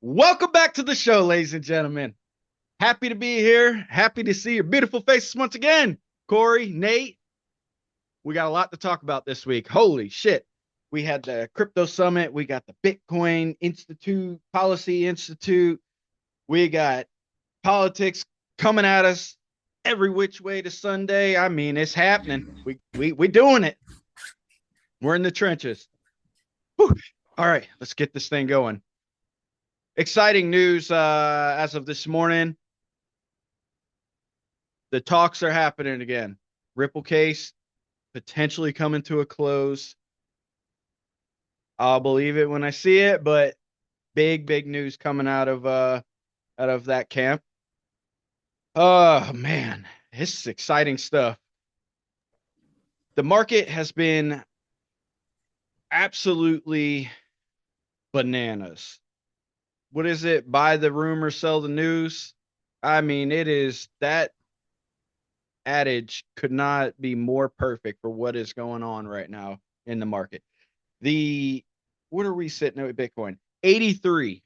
Welcome back to the show, ladies and gentlemen. Happy to be here. Happy to see your beautiful faces once again. Corey, Nate, we got a lot to talk about this week. Holy shit. We had the crypto summit. We got the Bitcoin Institute, Policy Institute. We got politics coming at us every which way to Sunday. I mean, it's happening. We doing it. We're in the trenches. Whew. All right, let's get this thing going. Exciting news as of this morning. The talks are happening again. Ripple case potentially coming to a close. I'll believe it when I see it, but big news coming out of that camp. Oh man, this is exciting stuff. The market has been absolutely bananas. What is it? Buy the rumor, sell the news. I mean, it is that adage could not be more perfect for what is going on right now in the market. The What are we sitting at Bitcoin? 83.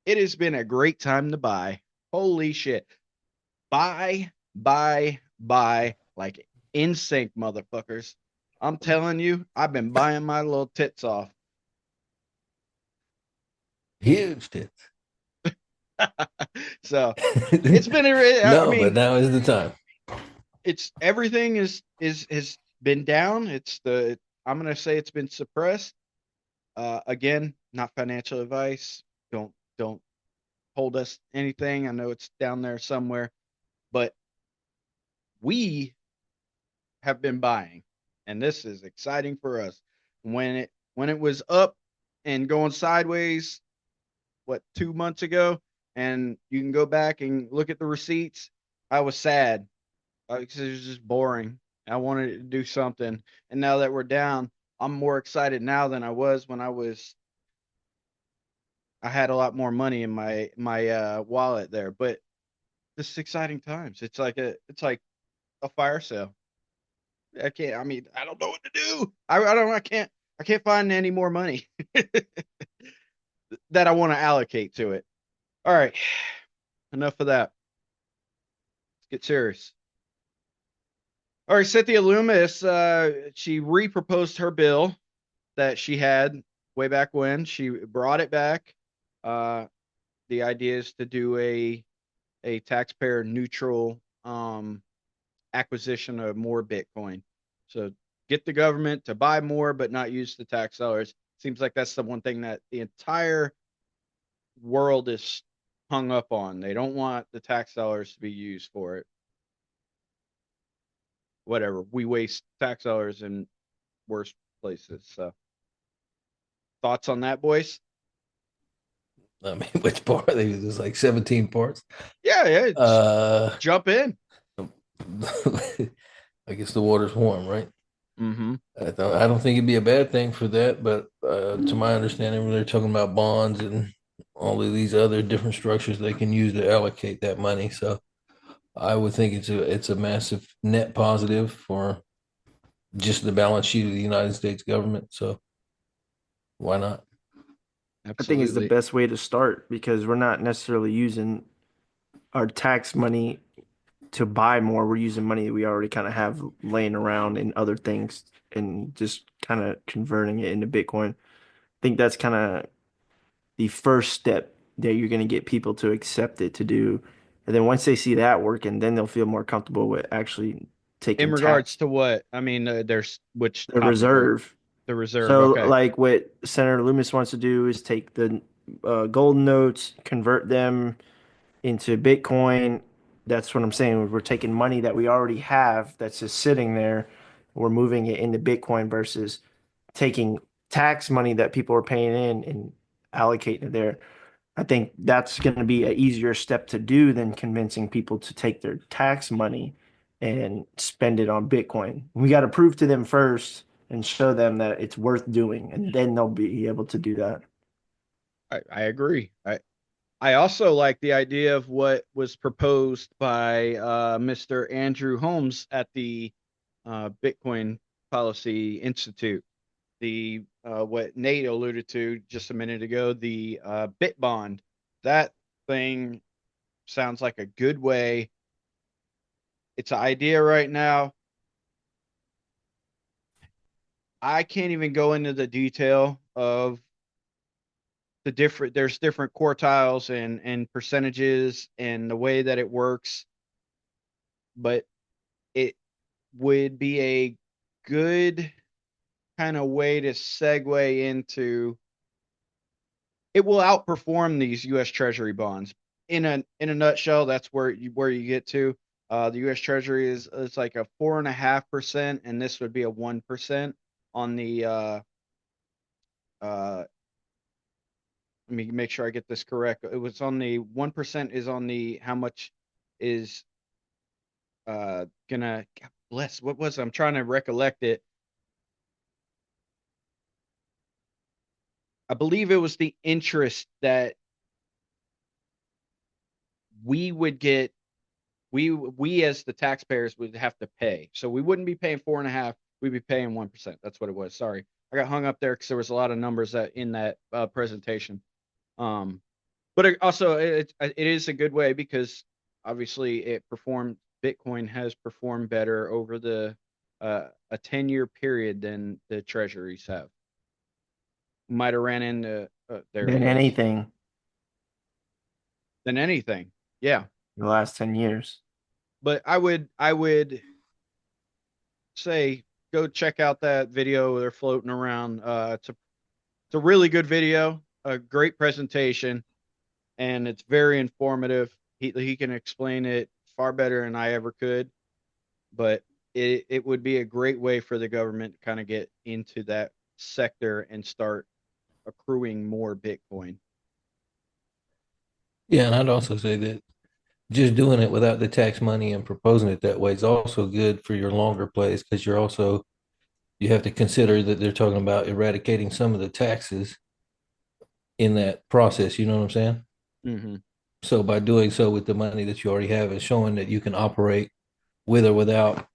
It has been a great time to buy. Holy shit. Buy like in sync, motherfuckers. I'm telling you, I've been buying my little tits off. Huge tits. So it's been I No, but mean, now is the time. it's everything is has been down. I'm gonna say it's been suppressed. Again, not financial advice. Don't hold us anything. I know it's down there somewhere, but we have been buying, and this is exciting for us. When it was up and going sideways, what 2 months ago, and you can go back and look at the receipts. I was sad because it was just boring. I wanted to do something, and now that we're down, I'm more excited now than I was when I had a lot more money in my wallet there. But this is exciting times. It's like a fire sale. I can't. I mean, I don't know what to do. I don't. I can't. I can't find any more money that I want to allocate to it. All right, enough of that. Let's get serious. All right, Cynthia Loomis. She reproposed her bill that she had way back when. She brought it back. Uh, the idea is to do a taxpayer neutral acquisition of more Bitcoin. So get the government to buy more, but not use the tax dollars. Seems like that's the one thing that the entire world is hung up on. They don't want the tax dollars to be used for it. Whatever. We waste tax dollars in worse places. So thoughts on that, boys? I mean, which part? There's like 17 parts. Yeah, Uh, jump in. I guess the water's warm, right? Mm-hmm. I don't think it'd be a bad thing for that, but to my understanding, they're talking about bonds and all of these other different structures they can use to allocate that money. So I would think it's a massive net positive for just the balance sheet of the United States government. So why not? I think it's the Absolutely. best way to start because we're not necessarily using our tax money to buy more. We're using money we already kind of have laying around in other things and just kind of converting it into Bitcoin. I think that's kind of the first step that you're going to get people to accept it to do. And then once they see that working, then they'll feel more comfortable with actually In taking regards tax, to what? I mean, there's which the topic are reserve. the reserve. So, Okay. like what Senator Loomis wants to do is take the golden notes, convert them into Bitcoin. That's what I'm saying. We're taking money that we already have that's just sitting there. We're moving it into Bitcoin versus taking tax money that people are paying in and allocating it there. I think that's going to be an easier step to do than convincing people to take their tax money and spend it on Bitcoin. We got to prove to them first and show them that it's worth doing, and then they'll be able to do that. I agree. I also like the idea of what was proposed by Mr. Andrew Holmes at the Bitcoin Policy Institute. the what Nate alluded to just a minute ago, the bit bond. That thing sounds like a good way. It's an idea right now. I can't even go into the detail of the different there's different quartiles and percentages and the way that it works, but it would be a good kind of way to segue into it will outperform these US Treasury bonds. In a nutshell, that's where you get to. The US Treasury is like a 4.5%, and this would be a 1% on the uh let me make sure I get this correct. It was on the 1% is on the how much is gonna God bless what was I'm trying to recollect it. I believe it was the interest that we would get we as the taxpayers would have to pay. So we wouldn't be paying 4.5, we'd be paying 1%. That's what it was. Sorry. I got hung up there because there was a lot of numbers that in that presentation. Um but it is a good way because obviously it performed Bitcoin has performed better over the a 10-year period than the treasuries have. Might have ran into there than he is. anything Than anything. Yeah. in the last 10 years. But I would say go check out that video they're floating around. It's a really good video, a great presentation, and it's very informative. He can explain it far better than I ever could, but it would be a great way for the government to kind of get into that sector and start accruing more Bitcoin. Yeah, and I'd also say that just doing it without the tax money and proposing it that way is also good for your longer plays because you have to consider that they're talking about eradicating some of the taxes in that process. You know what I'm saying? Mm-hmm. So by doing so with the money that you already have and showing that you can operate with or without,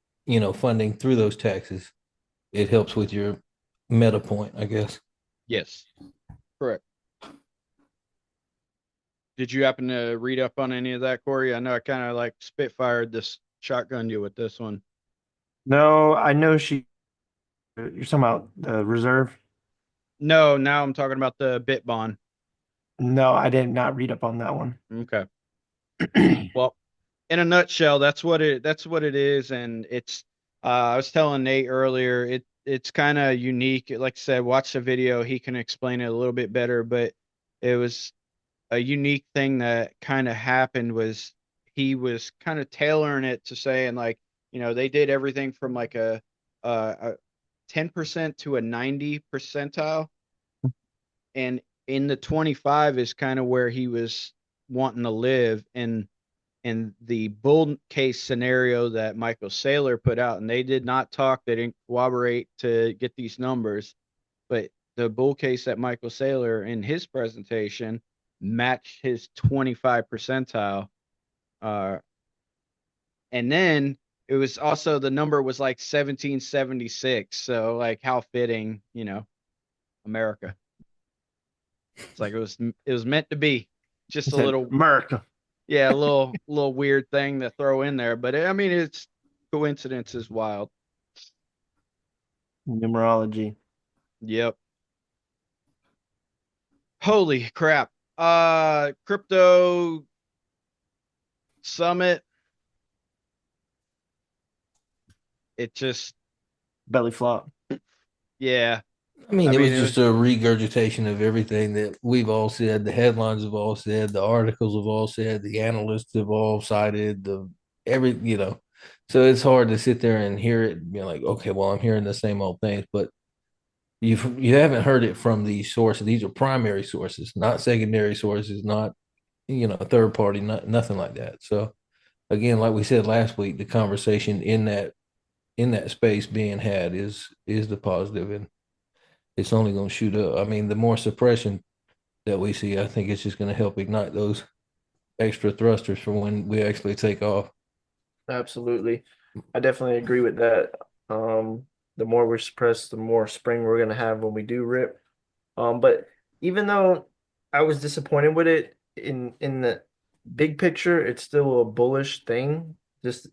funding through those taxes, it helps with your meta point, I guess. Yes, correct. Did you happen to read up on any of that, Corey? I know I kind of like spitfired this shotgun you with this one. No, I know you're talking about the reserve. No, now I'm talking about the bit bond. No, I did not read up on that one. Okay. Well, in a nutshell, that's what it is, and it's. I was telling Nate earlier, it's kind of unique. Like I said, watch the video; he can explain it a little bit better. But it was a unique thing that kind of happened was he was kind of tailoring it to saying like, they did everything from like a 10% to a 90 percentile, and in the 25 is kind of where he was wanting to live, and in the bull case scenario that Michael Saylor put out, and they did not talk, they didn't cooperate to get these numbers, but the bull case that Michael Saylor in his presentation matched his 25 percentile. Uh, and then it was also the number was like 1776. So like how fitting, America. It's like it was meant to be. He Just a said, little Merc, yeah, a little weird thing to throw in there, but I mean it's coincidence is wild. numerology. Yep. Holy crap. Crypto summit. It just Belly flop. yeah. I mean, I it mean was it just was a regurgitation of everything that we've all said, the headlines have all said, the articles have all said, the analysts have all cited, So it's hard to sit there and hear it and be like, okay, well, I'm hearing the same old things, but you haven't heard it from these sources. These are primary sources, not secondary sources, not third party, nothing like that. So again, like we said last week, the conversation in that space being had is the positive, and it's only going to shoot up. I mean, the more suppression that we see, I think it's just going to help ignite those extra thrusters for when we actually take off. Absolutely. I definitely agree with that. Um, The more we suppress, the more spring we're gonna have when we do rip. But even though I was disappointed with it in the big picture, it's still a bullish thing. Just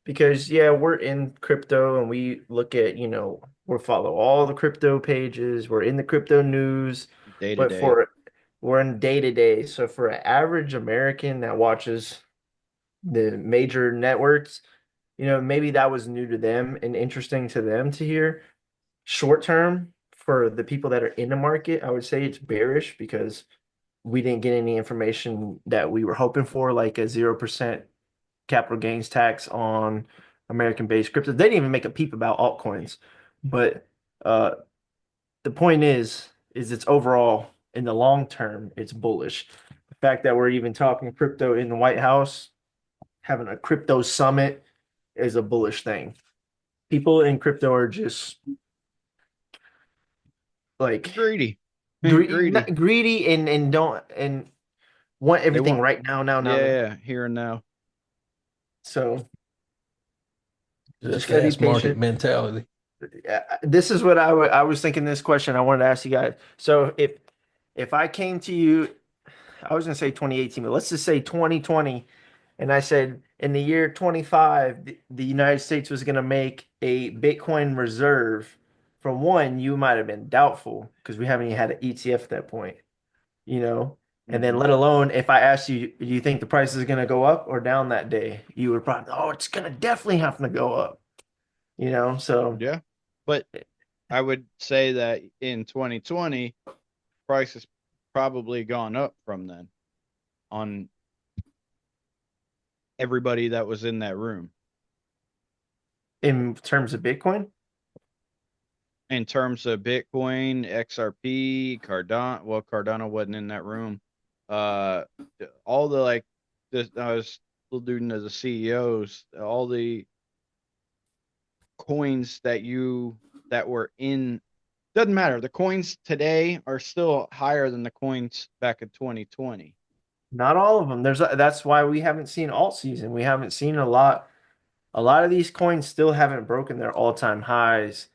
because, yeah, we're in crypto and we look at, we follow all the crypto pages, we're in the crypto news, Day to but day. we're in day to day. So for an average American that watches the major networks, maybe that was new to them and interesting to them to hear. Short term, for the people that are in the market, I would say it's bearish because we didn't get any information that we were hoping for, like a 0% capital gains tax on American-based crypto. They didn't even make a peep about altcoins. But uh, the point is it's overall in the long term, it's bullish. The fact that we're even talking crypto in the White House, having a crypto summit is a bullish thing. People in crypto are just like Greedy. Greedy. greedy and don't and want They everything want, right now, now, now, now. yeah, here and now. So just Just gotta be fast market patient. mentality. This is what I was thinking this question I wanted to ask you guys. So if I came to you, I was gonna say 2018, but let's just say 2020, and I said in the year 25, the United States was gonna make a Bitcoin reserve. For one, you might have been doubtful because we haven't even had an ETF at that point, you know. And then Hmm. let alone if I asked you, do you think the price is gonna go up or down that day? You would probably, oh, it's gonna definitely have to go up, you know. So Yeah. But I would say that in 2020, price has probably gone up from then on everybody that was in that room. in terms of Bitcoin, In terms of Bitcoin, XRP, Cardano, well, Cardano wasn't in that room. Uh, all the like, this, I was alluding to the CEOs, all the coins that were in, doesn't matter. The coins today are still higher than the coins back in 2020. not all of them. That's why we haven't seen alt season. We haven't seen a lot. A lot of these coins still haven't broken their all-time highs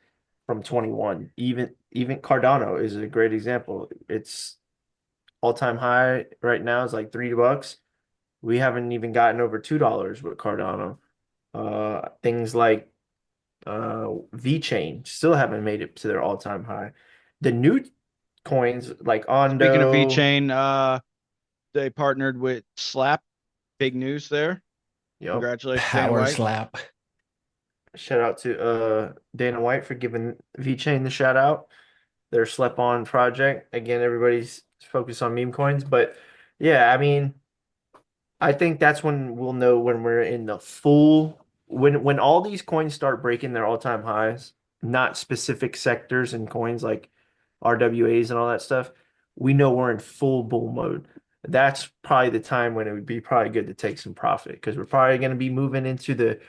from 21. Even Cardano is a great example. Its all-time high right now is like $3. We haven't even gotten over $2 with Cardano. Things like VeChain still haven't made it to their all-time high. The new coins like Speaking of Ondo, VeChain, they partnered with Slap. Big news there. yep. Congratulations, Dana Power White. slap. Shout out to Dana White for giving VeChain the shout out. Their slept on project. Again, everybody's focused on meme coins, but yeah, I mean, I think that's when we'll know when we're in the full when all these coins start breaking their all-time highs, not specific sectors and coins like RWAs and all that stuff, we know we're in full bull mode. That's probably the time when it would be probably good to take some profit because we're probably going to be moving into the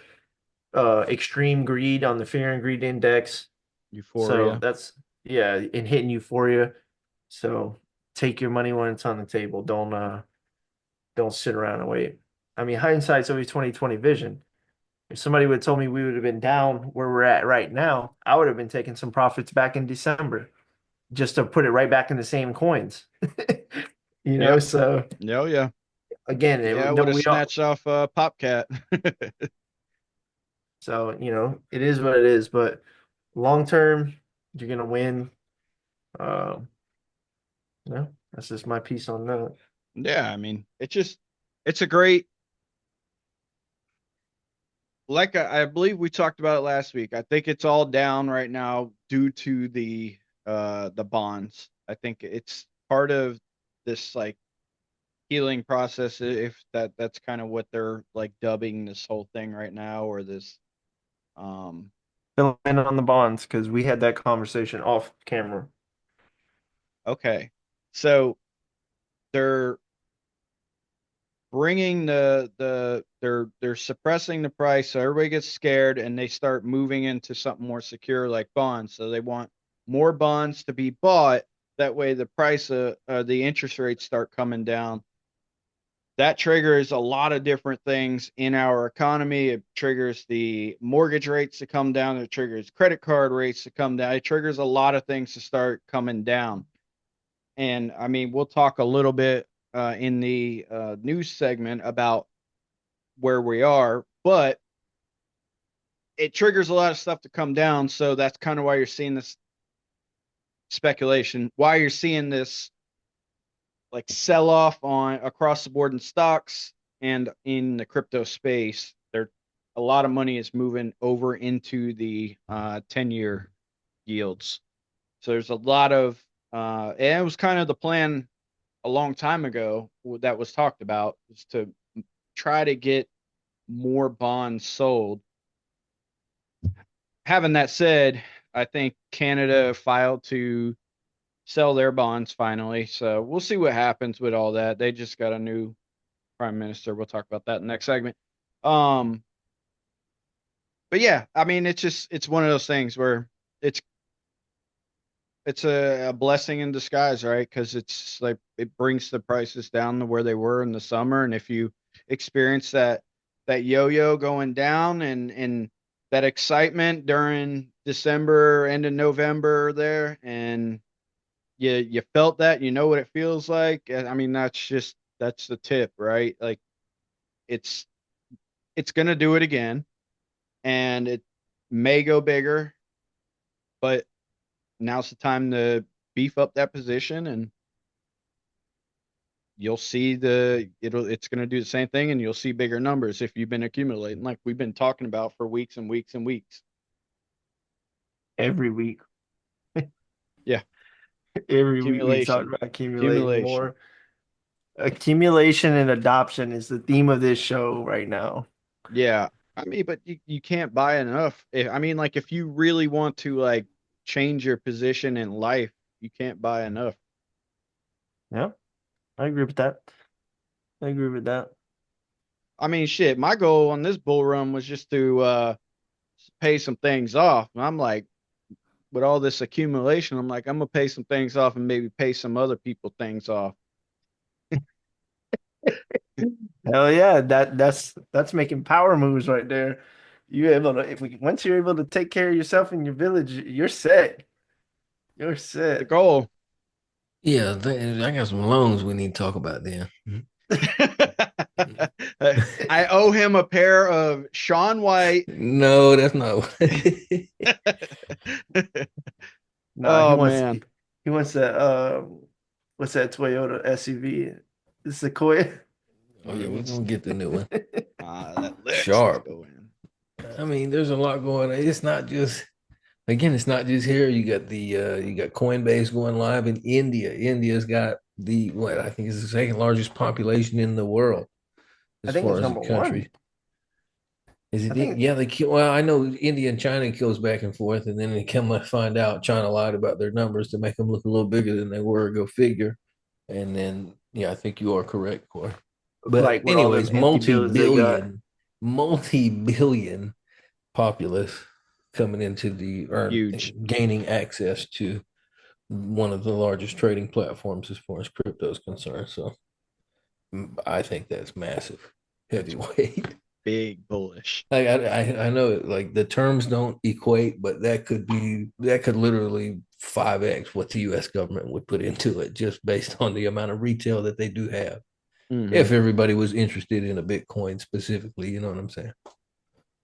extreme greed on the fear and greed index. So Euphoria. that's yeah, and hitting euphoria. So take your money when it's on the table. Don't sit around and wait. I mean, hindsight's always 2020 vision. If somebody would have told me we would have been down where we're at right now, I would have been taking some profits back in December just to put it right back in the same coins. Yep. So Oh yeah. again, Yeah, I no, would have we all snatched off Popcat. so it is what it is, but long term, you're gonna win. Uh, no, that's just my piece on that. Yeah, I mean, it's a great, like I believe we talked about it last week. I think it's all down right now due to the bonds. I think it's part of this like healing process, if that's kind of what they're like dubbing this whole thing right now, or this um Fill in on the bonds because we had that conversation off camera. okay. So they're bringing they're suppressing the price so everybody gets scared and they start moving into something more secure like bonds. So they want more bonds to be bought, that way the price of the interest rates start coming down, that triggers a lot of different things in our economy. It triggers the mortgage rates to come down. It triggers credit card rates to come down. It triggers a lot of things to start coming down. And I mean, we'll talk a little bit in the news segment about where we are, but it triggers a lot of stuff to come down. So that's kind of why you're seeing this speculation, why you're seeing this like sell off on across the board in stocks and in the crypto space. There, a lot of money is moving over into the 10-year yields. So there's a lot of, and it was kind of the plan a long time ago that was talked about was to try to get more bonds sold. Having that said, I think Canada filed to sell their bonds finally. So we'll see what happens with all that. They just got a new prime minister. We'll talk about that in the next segment. Um, but yeah, I mean, it's one of those things where it's it's a blessing in disguise, right? Because it's like it brings the prices down to where they were in the summer, and if you experience that yo-yo going down and that excitement during December, end of November there, and you felt that, you know what it feels like. I mean, that's the tip, right? Like it's it's gonna do it again, and it may go bigger, but now's the time to beef up that position, and you'll see it's going to do the same thing, and you'll see bigger numbers if you've been accumulating like we've been talking about for weeks and weeks and weeks. Every week. Yeah, Every week we talk accumulation, about accumulating accumulation. more. Accumulation and adoption is the theme of this show right now. Yeah, I mean, but you can't buy enough. I mean, like if you really want to like change your position in life, you can't buy enough. Yeah, I agree with that. I agree with that. I mean, shit, my goal on this bull run was just to pay some things off. And I'm like, with all this accumulation, I'm like, I'm gonna pay some things off and maybe pay some other people things off. Hell yeah, that's making power moves right there. You able to if we once you're able to take care of yourself and your village, you're set. You're The set. goal. Yeah, I got some loans we need to talk about then. I owe him a pair of Sean White. No, that's not. Nah, Oh man. he wants that what's that Toyota SUV? The Sequoia. Oh yeah, we're gonna get the new one. That Lexus Sharp. going. I mean, there's a lot going on. It's not just again, it's not just here. You got Coinbase going live in India. India's got the what I think is the second largest population in the world I as think it's far as a number one. country. Is I it? think Yeah, they kill. Well, I know India and China kills back and forth, and then they come to find out China lied about their numbers to make them look a little bigger than they were. Go figure. And then, yeah, I think you are correct, Corey. But like with all them anyways, empty bills they got. multi-billion populace coming into the or Huge. gaining access to one of the largest trading platforms as far as crypto is concerned. So I think that's massive, That's heavyweight. big bullish. I know like the terms don't equate, but that could literally 5x what the U.S. government would put into it just based on the amount of retail that they do have. Hmm. If everybody was interested in a Bitcoin specifically, you know what I'm saying?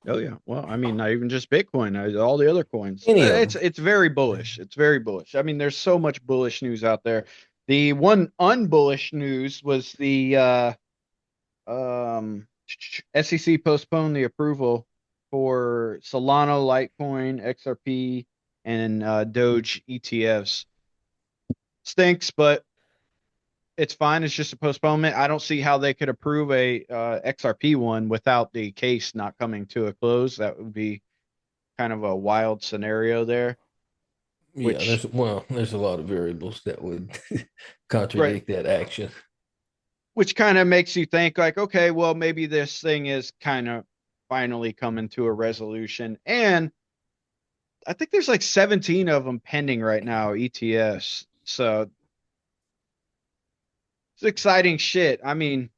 Oh yeah. Well, I mean, not even just Bitcoin, all the other coins. Any of It's very bullish. It's very bullish. I mean, there's so much bullish news out there. The one unbullish news was the um SEC postponed the approval for Solana, Litecoin, XRP, and Doge ETFs. Stinks, but it's fine. It's just a postponement. I don't see how they could approve a XRP one without the case not coming to a close. That would be kind of a wild scenario there. Yeah, Which there's a lot of variables that would right, contradict that action. which kind of makes you think like, okay, well maybe this thing is kind of finally coming to a resolution. And I think there's like 17 of them pending right now, ETFs. So it's exciting shit. I mean,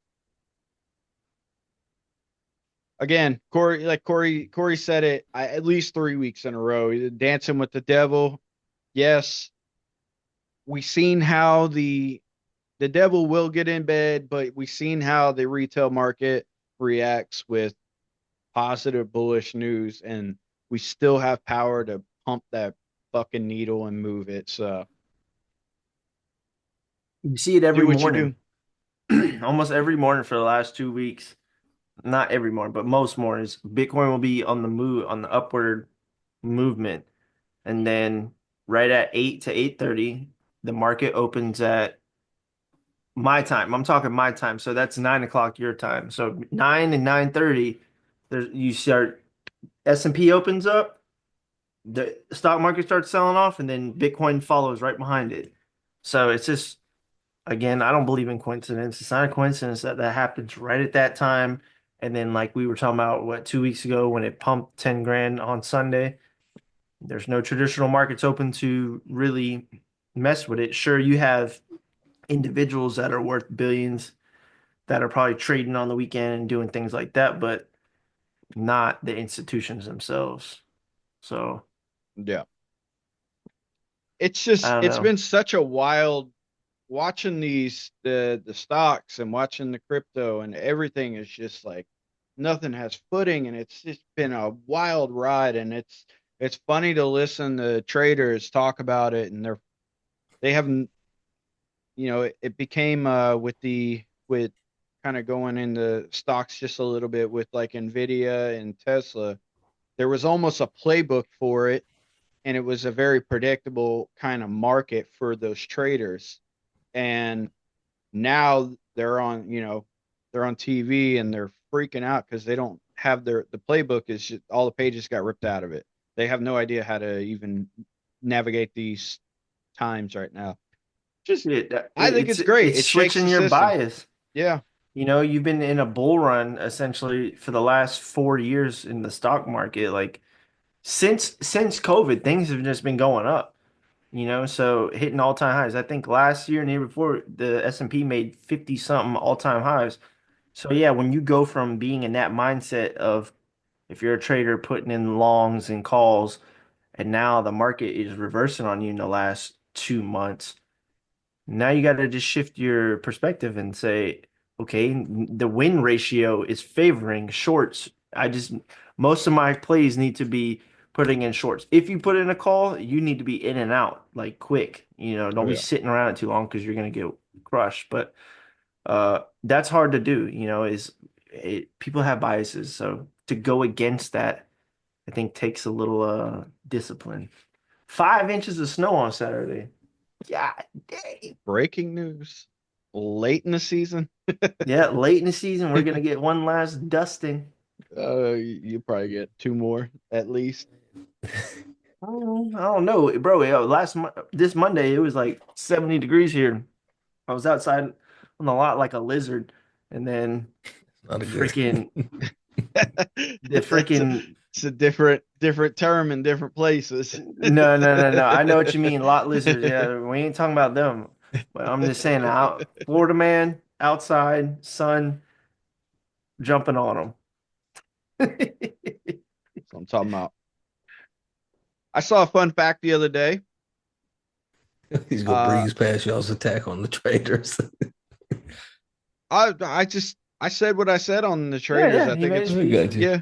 again, Corey said it at least 3 weeks in a row. Dancing with the devil. Yes, we seen how the devil will get in bed, but we seen how the retail market reacts with positive bullish news, and we still have power to pump that fucking needle and move it. So You see it do every what you morning, do. almost every morning for the last 2 weeks. Not every morning, but most mornings. Bitcoin will be on the move, on the upward movement, and then right at 8 to 8:30, the market opens at my time. I'm talking my time, so that's 9 o'clock your time. So 9 and 9:30, there's you start S&P opens up, the stock market starts selling off, and then Bitcoin follows right behind it. So it's just again, I don't believe in coincidence. It's not a coincidence that that happens right at that time. And then, like we were talking about, what, 2 weeks ago when it pumped 10 grand on Sunday, there's no traditional markets open to really mess with it. Sure, you have individuals that are worth billions that are probably trading on the weekend and doing things like that, but not the institutions themselves. So Yeah. It's I just don't it's know. been such a wild watching the stocks and watching the crypto, and everything is just like nothing has footing, and it's just been a wild ride. And it's funny to listen to traders talk about it, and they haven't, it became with kind of going into stocks just a little bit with like Nvidia and Tesla. There was almost a playbook for it, and it was a very predictable kind of market for those traders. And now they're on TV and they're freaking out because they don't have the playbook is just, all the pages got ripped out of it. They have no idea how to even navigate these times right now. Just I think it's great. It's It shakes switching the your system. bias. Yeah. You've been in a bull run essentially for the last 4 years in the stock market. Like since COVID, things have just been going up. So hitting all-time highs. I think last year and the year before, the S&P made 50 something all-time highs. So yeah, when you go from being in that mindset of if you're a trader putting in longs and calls, and now the market is reversing on you in the last 2 months. Now you got to just shift your perspective and say, okay, the win ratio is favoring shorts. Most of my plays need to be putting in shorts. If you put in a call, you need to be in and out like quick. Don't Oh be yeah. sitting around it too long because you're going to get crushed. But that's hard to do, people have biases. So to go against that, I think takes a little discipline. 5 inches of snow on Saturday. Yeah, dang. Breaking news. Late in the season. Yeah, late in the season, we're gonna get one last dusting. You probably get two more at least. I don't know, bro. This Monday it was like 70 degrees here. I was outside on the lot like a lizard, and then Not a good. freaking the That's a, freaking it's a different term in different places. no, no, no, no. I know what you mean, lot lizards. Yeah, we ain't talking about them, but I'm just saying, out Florida man outside, sun jumping on them. So I'm talking about. I saw a fun fact the other day. He's gonna Uh, breeze past y'all's attack on the traders. I said what I said on the Yeah, traders. yeah, I he think made it's, his I piece. got you. yeah.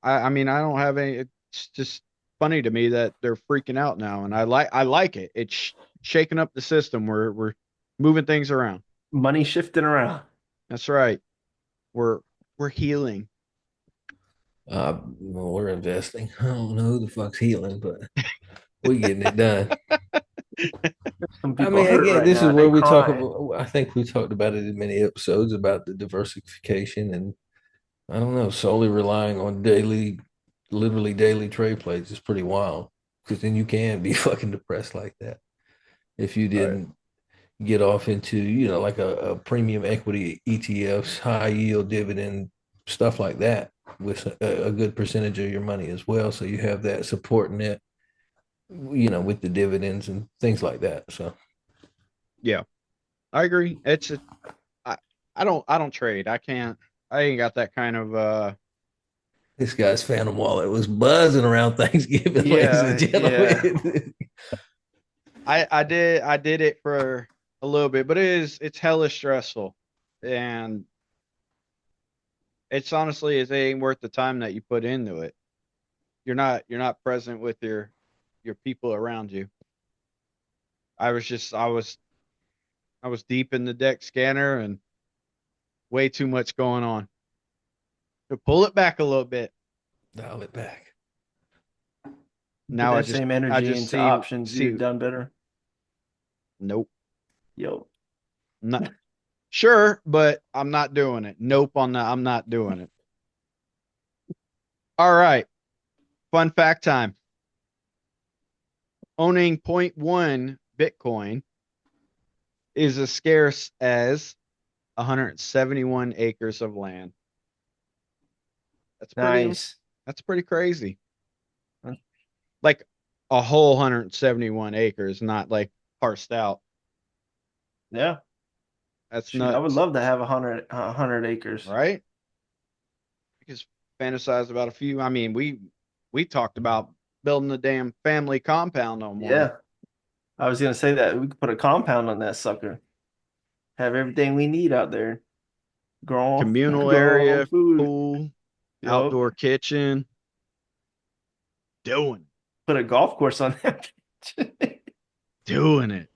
I mean, I don't have any. It's just funny to me that they're freaking out now, and I like it. It's shaking up the system. We're moving things around. Money shifting around. That's right. We're we're healing. Well, we're investing. I don't know who the fuck's healing, but we're getting it done. Some I people mean, hurt again, right this is now. where They we talk crying. about. I think we talked about it in many episodes about the diversification, and I don't know, solely relying on literally daily trade plays is pretty wild. Because then you can be fucking depressed like that if you Right. didn't get off into like a premium equity ETFs, high yield dividend stuff like that with a good percentage of your money as well. So you have that supporting it, with the dividends and things like that. So Yeah, I agree. I I don't trade. I can't. I ain't got that kind of This guy's Phantom Wallet was buzzing around Thanksgiving, ladies and Yeah, yeah. gentlemen. I did it for a little bit, but it's hella stressful. And it's honestly it ain't worth the time that you put into it. You're not present with your people around you. I was deep in the deck scanner and way too much going on. So pull it back a little bit. Dial it back. Put Now I that just same I energy just into see options. You'd have see done better. nope. Yo. Not sure, but I'm not doing it. Nope on that. I'm not doing it. All right. Fun fact time. Owning zero point 0.1 Bitcoin is as scarce as 171 acres of land. That's pretty Nice. that's pretty crazy. Like a whole 171 acres, not like parsed out. Yeah. That's Shoot, I would nuts, love to have a hundred acres. right? Because fantasize about a few. I mean, we talked about building a damn family compound on one. Yeah. I was gonna say that we could put a compound on that sucker. Have everything we need out there. Grow Communal grow our own area, food. pool, Yup. outdoor kitchen, doing Put a golf course on that. doing it.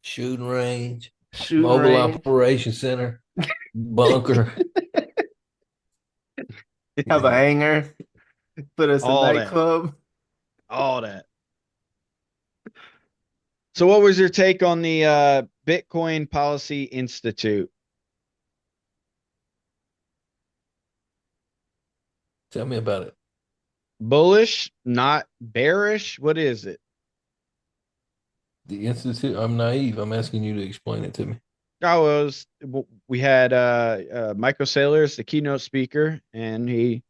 Shooting range, Shooting mobile range. operation center, bunker. Have a hangar. Put us a All that. nightclub. All that. So what was your take on the Bitcoin Policy Institute? Tell me about it. Bullish, not bearish? What is it? The Institute. I'm naive. I'm asking you to explain it to me. I was we had Michael Saylor, the keynote speaker, and he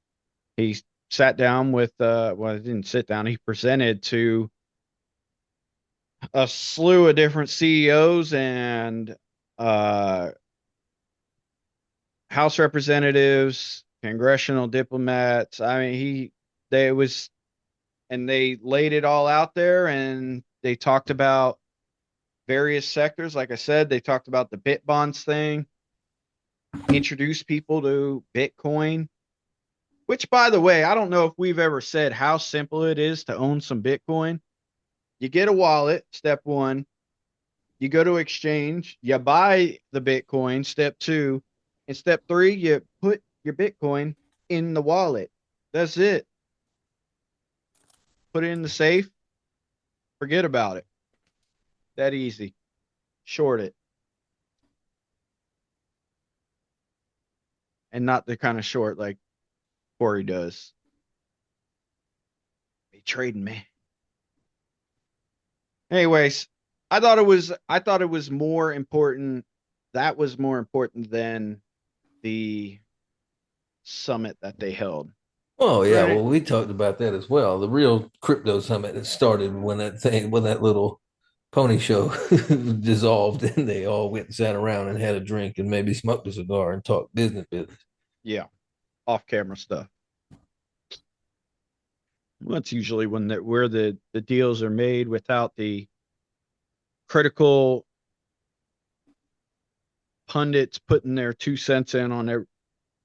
sat down with well, he didn't sit down, he presented to a slew of different CEOs and uh House representatives, congressional diplomats. I mean, they was and they laid it all out there and they talked about various sectors. Like I said, they talked about the bit bonds thing, introduced people to Bitcoin, which by the way, I don't know if we've ever said how simple it is to own some Bitcoin. You get a wallet, step one. You go to exchange, you buy the Bitcoin, step two. And step three, you put your Bitcoin in the wallet. That's it. Put it in the safe, forget about it. That easy. Short it. And not the kind of short like Corey does. They trading me. Anyways, I thought it was more important. That was more important than the summit that they held. Oh yeah, Right. well we talked about that as well. The real crypto summit that started when that little pony show dissolved and they all went and sat around and had a drink and maybe smoked a cigar and talked business. Yeah, off camera stuff. Well, that's usually when where the deals are made without the critical pundits putting their 2 cents in on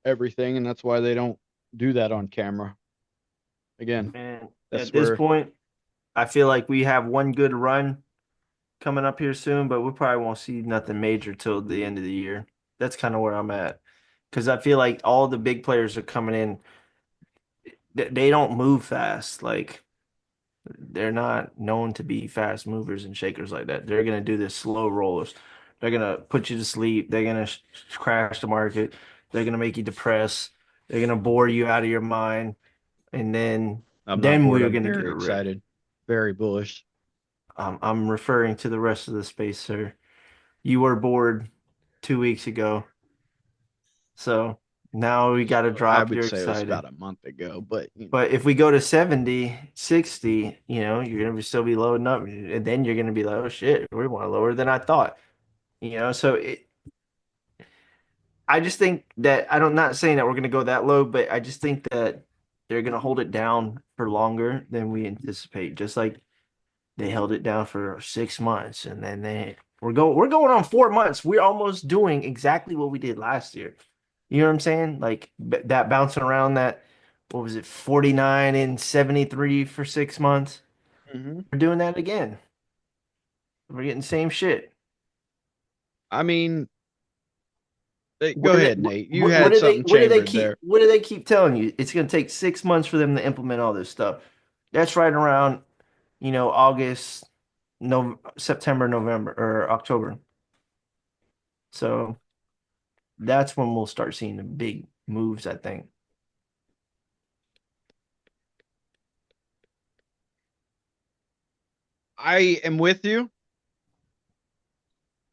everything, and that's why they don't do that on camera. Again, And that's at this where point, I feel like we have one good run coming up here soon, but we probably won't see nothing major till the end of the year. That's kind of where I'm at. Because I feel like all the big players are coming in. They don't move fast. Like they're not known to be fast movers and shakers like that. They're gonna do this slow rollers. They're gonna put you to sleep. They're gonna crash the market. They're gonna make you depressed. They're gonna bore you out of your mind, and then I'm not then bored. we're I'm gonna get very a rip. excited, very bullish. I'm referring to the rest of the space, sir. You were bored 2 weeks ago, so now we got to I drop. would You're say it was excited. about a month ago, but But if we go to 70, 60, you're gonna still be loading up, and then you're gonna be like, oh shit, we're more lower than I thought. So I just think that I'm not saying that we're going to go that low, but I just think that they're going to hold it down for longer than we anticipate. Just like they held it down for 6 months, and then we're going on 4 months. We're almost doing exactly what we did last year. You know what I'm saying? Like that bouncing around that, what was it, 49 and 73 for 6 months? Hmm. We're doing that again. We're getting the same shit. I mean, What go do they ahead, Nate. You had something what do they chambered keep there. what do they keep telling you? It's gonna take 6 months for them to implement all this stuff. That's right around, August, no September, November, or October. So that's when we'll start seeing the big moves, I think. I am with you.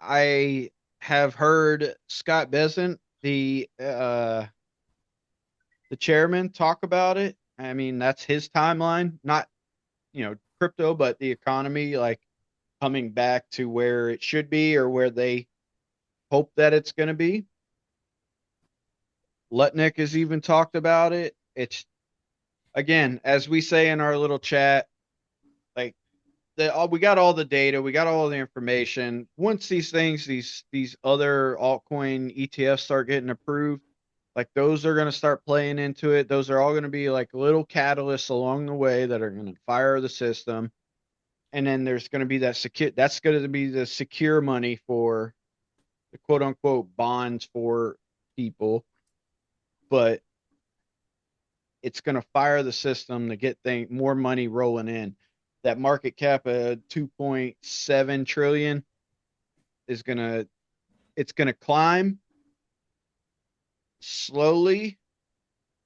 I have heard Scott Besant, the chairman, talk about it. I mean, that's his timeline, not crypto, but the economy like coming back to where it should be or where they hope that it's going to be. Lutnick has even talked about it. It's again, as we say in our little chat, like we got all the data, we got all the information. Once these things, these other altcoin ETFs start getting approved, like those are going to start playing into it. Those are all going to be like little catalysts along the way that are going to fire the system. And then there's going to be that secure. That's going to be the secure money for the quote unquote bonds for people, but it's going to fire the system to get more money rolling in. That market cap of 2.7 trillion is gonna it's gonna climb slowly,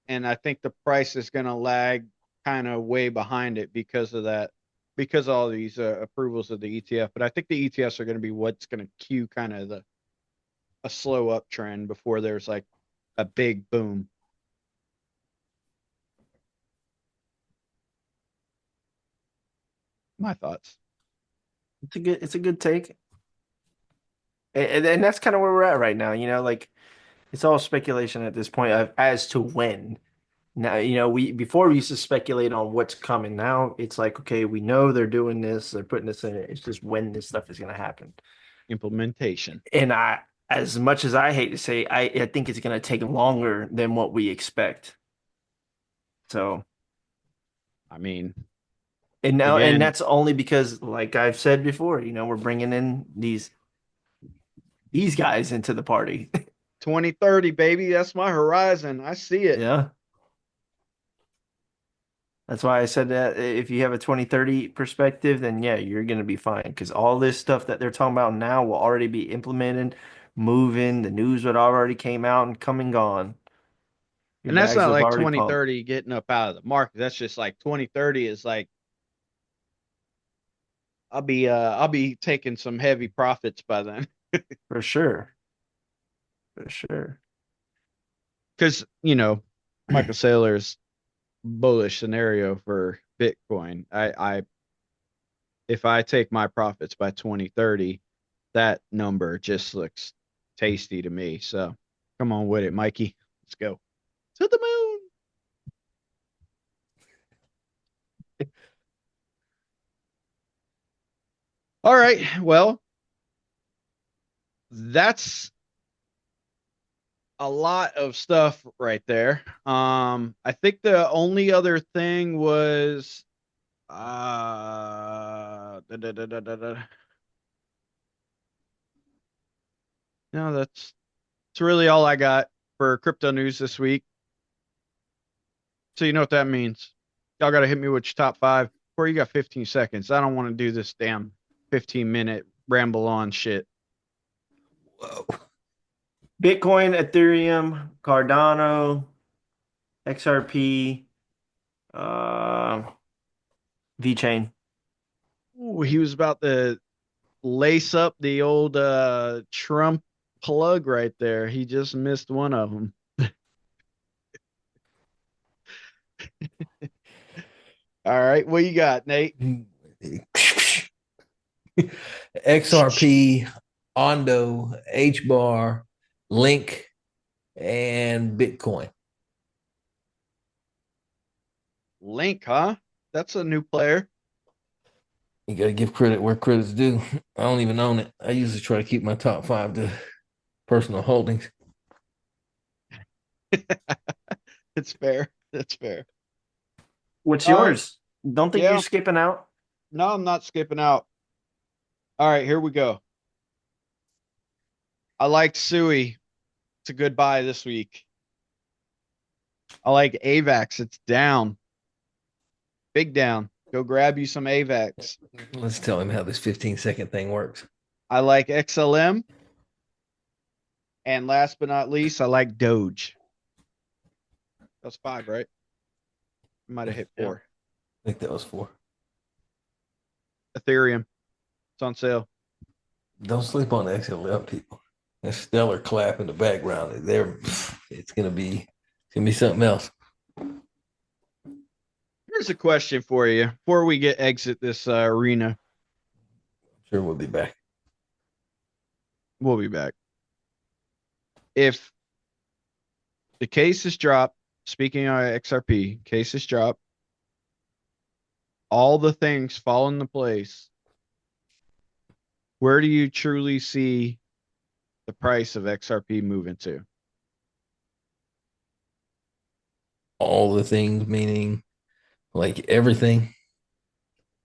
and I think the price is gonna lag kind of way behind it because of that, because of all these approvals of the ETF. But I think the ETFs are going to be what's going to cue kind of the a slow uptrend before there's like a big boom. My thoughts. It's a good take. And that's kind of where we're at right now, like it's all speculation at this point as to when. Now, we before we used to speculate on what's coming. Now it's like, okay, we know they're doing this, they're putting this in it. It's just when this stuff is going to happen. Implementation. And as much as I hate to say, I think it's going to take longer than what we expect. So, I mean, and again, that's only because, like I've said before, we're bringing in these guys into the party. 2030, baby. That's my horizon. I see it. Yeah. That's why I said that if you have a 2030 perspective, then yeah, you're going to be fine because all this stuff that they're talking about now will already be implemented, moving. The news would already came out and come and gone. Your And that's bags not have like already pumped 2030 getting up out of the market. That's just like 2030 is like I'll be taking some heavy profits by then. for sure. For sure. Cuz, Michael Saylor's bullish scenario for Bitcoin. I if I take my profits by 2030, that number just looks tasty to me. So, come on with it, Mikey. Let's go. To the moon. All right. Well, that's a lot of stuff right there. I think the only other thing was no, that's really all I got for crypto news this week. So you know what that means. Y'all got to hit me with your top five. Corey, you got 15 seconds. I don't want to do this damn 15-minute ramble on shit. Whoa. Bitcoin, Ethereum, Cardano, XRP, uh, VeChain. Ooh, he was about to lace up the old Trump plug right there. He just missed one of them. All right, what you got, Nate? XRP, Ondo, H bar, Link, and Bitcoin. Link, huh? That's a new player. You got to give credit where credit's due. I don't even own it. I usually try to keep my top five to personal holdings. It's fair. That's fair. What's All right. yours? Don't think you're Yeah. skipping out. No, I'm not skipping out. All right, here we go. I like Sui. It's a good buy this week. I like AVAX. It's down. Big down. Go grab you some AVAX. Let's tell him how this 15-second thing works. I like XLM. And last but not least, I like Doge. That's five, right? I might have hit Yeah. four. I think that was four. Ethereum. It's on sale. Don't sleep on the XLM people. That stellar clap in the background. It's gonna be something else. Here's a question for you before we exit this arena. Sure, we'll be back. We'll be back. If the cases drop, speaking of XRP, cases drop, all the things fall into place. Where do you truly see the price of XRP moving to? All the things, meaning like everything,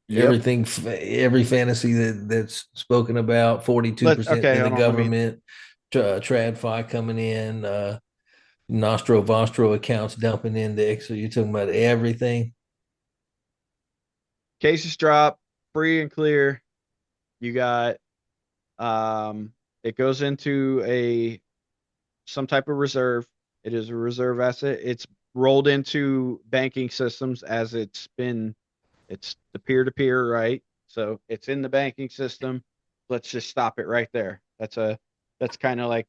Yep. everything, every fantasy that's spoken about. 42% Okay, to the hold on. government, TradFi coming in, Nostro Vostro accounts dumping index. So you're talking about everything. Cases drop, free and clear. You got it goes into some type of reserve. It is a reserve asset. It's rolled into banking systems as it's the peer-to-peer, right? So it's in the banking system. Let's just stop it right there. That's kind of like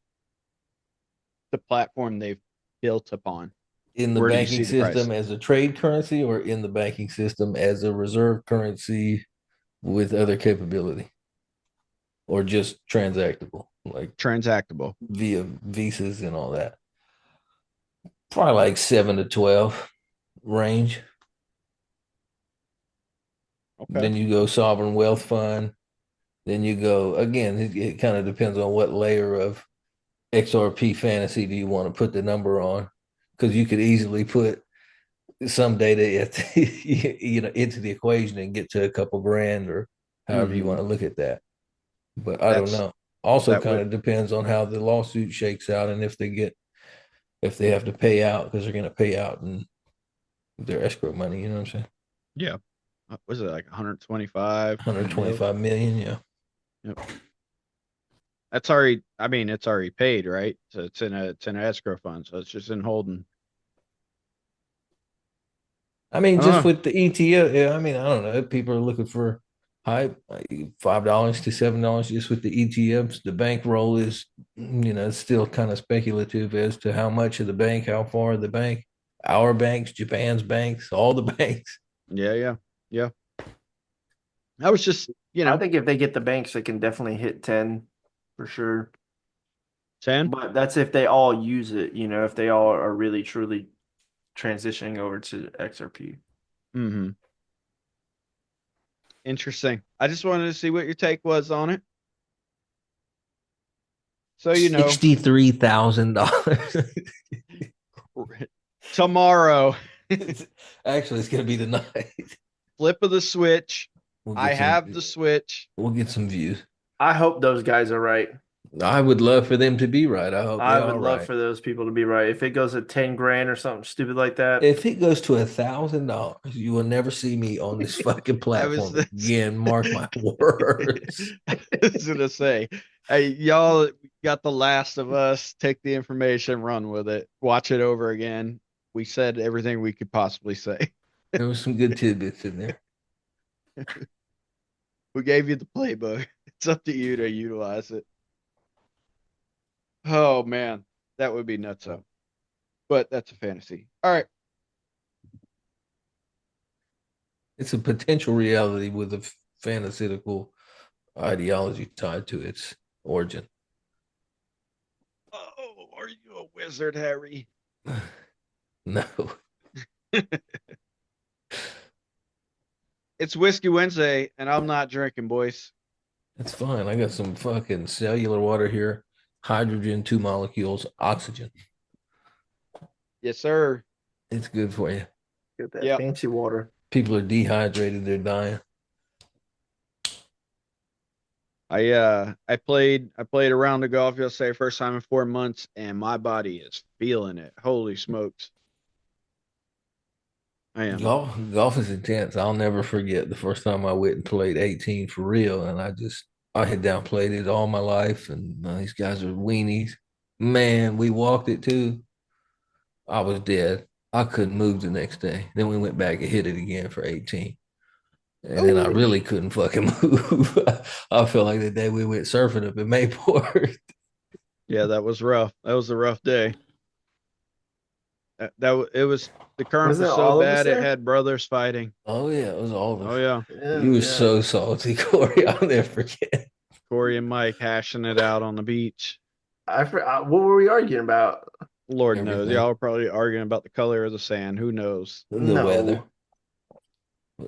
the platform they've built upon. In the Where do you banking see the price? system as a trade currency, or in the banking system as a reserve currency with other capability, or just transactable, like Transactable. via visas and all that. Probably like 7 to 12 range. Okay. Then you go sovereign wealth fund. Then you go again. It kind of depends on what layer of XRP fantasy do you want to put the number on, because you could easily put some data into the equation and get to a couple grand or however you Mm-hmm. want to look at that. But I don't That's know. Also, that kind would of depends on how the lawsuit shakes out and if they have to pay out, because they're going to pay out in their escrow money. You know what I'm saying? yeah. Was it like 125 mil? 125 million. Yeah. Yep. That's already. I mean, it's already paid, right? So it's in an escrow fund, so it's just in holding. I mean, I don't just know. with the ETF, yeah, I mean, I don't know. People are looking for hype, like $5 to $7 just with the ETFs. The bankroll is, it's still kind of speculative as to how much of the bank, how far of the bank, our banks, Japan's banks, all the banks. Yeah, yeah, yeah. I was just, I think if they get the banks, they can definitely hit 10 for sure. 10. But that's if they all use it, if they all are really truly transitioning over to XRP. Mm-hmm. Interesting. I just wanted to see what your take was on it. So $63,000. tomorrow, Actually, it's gonna be tonight. flip of the switch. We'll I get some. have the switch. We'll get some views. I hope those guys are right. I would love for them to be right. I hope they I would are love right. for those people to be right. If it goes at 10 grand or something stupid like that, If it goes to $1,000, you will never see me on this fucking I was platform again. Mark my words. I was gonna say, hey, y'all got The Last of Us. Take the information, run with it. Watch it over again. We said everything we could possibly say. There was some good tidbits in there. We gave you the playbook. It's up to you to utilize it. Oh man, that would be nuts. But that's a fantasy. All right. It's a potential reality with a fantastical ideology tied to its origin. Oh, Are you a wizard, Harry? No, It's Whiskey Wednesday, and I'm not drinking, boys. it's fine. I got some fucking cellular water here, hydrogen, two molecules, oxygen. Yes, sir. It's good for you. Get that Yep. fancy water. People are dehydrated, they're dying. I played a round of golf yesterday, first time in 4 months, and my body is feeling it. Holy smokes. I am. Golf is intense. I'll never forget the first time I went and played 18 for real, and I had downplayed it all my life, and these guys are weenies. Man, we walked it too. I was dead. I couldn't move the next day. Then we went back and hit it again for 18. And then I Oh, really couldn't fucking move. I felt like the day we went surfing up in Mayport. Yeah, that was rough. That was a rough day. It was the current wasn't was it so all of us bad it there? had brothers fighting. Oh yeah, it was all Oh of yeah, you Yeah, were yeah. so salty, Corey. I'll never forget. Corey and Mike hashing it out on the beach. What were we arguing about? Lord knows, Everything. y'all are probably arguing about the color of the sand. Who knows? The weather. No.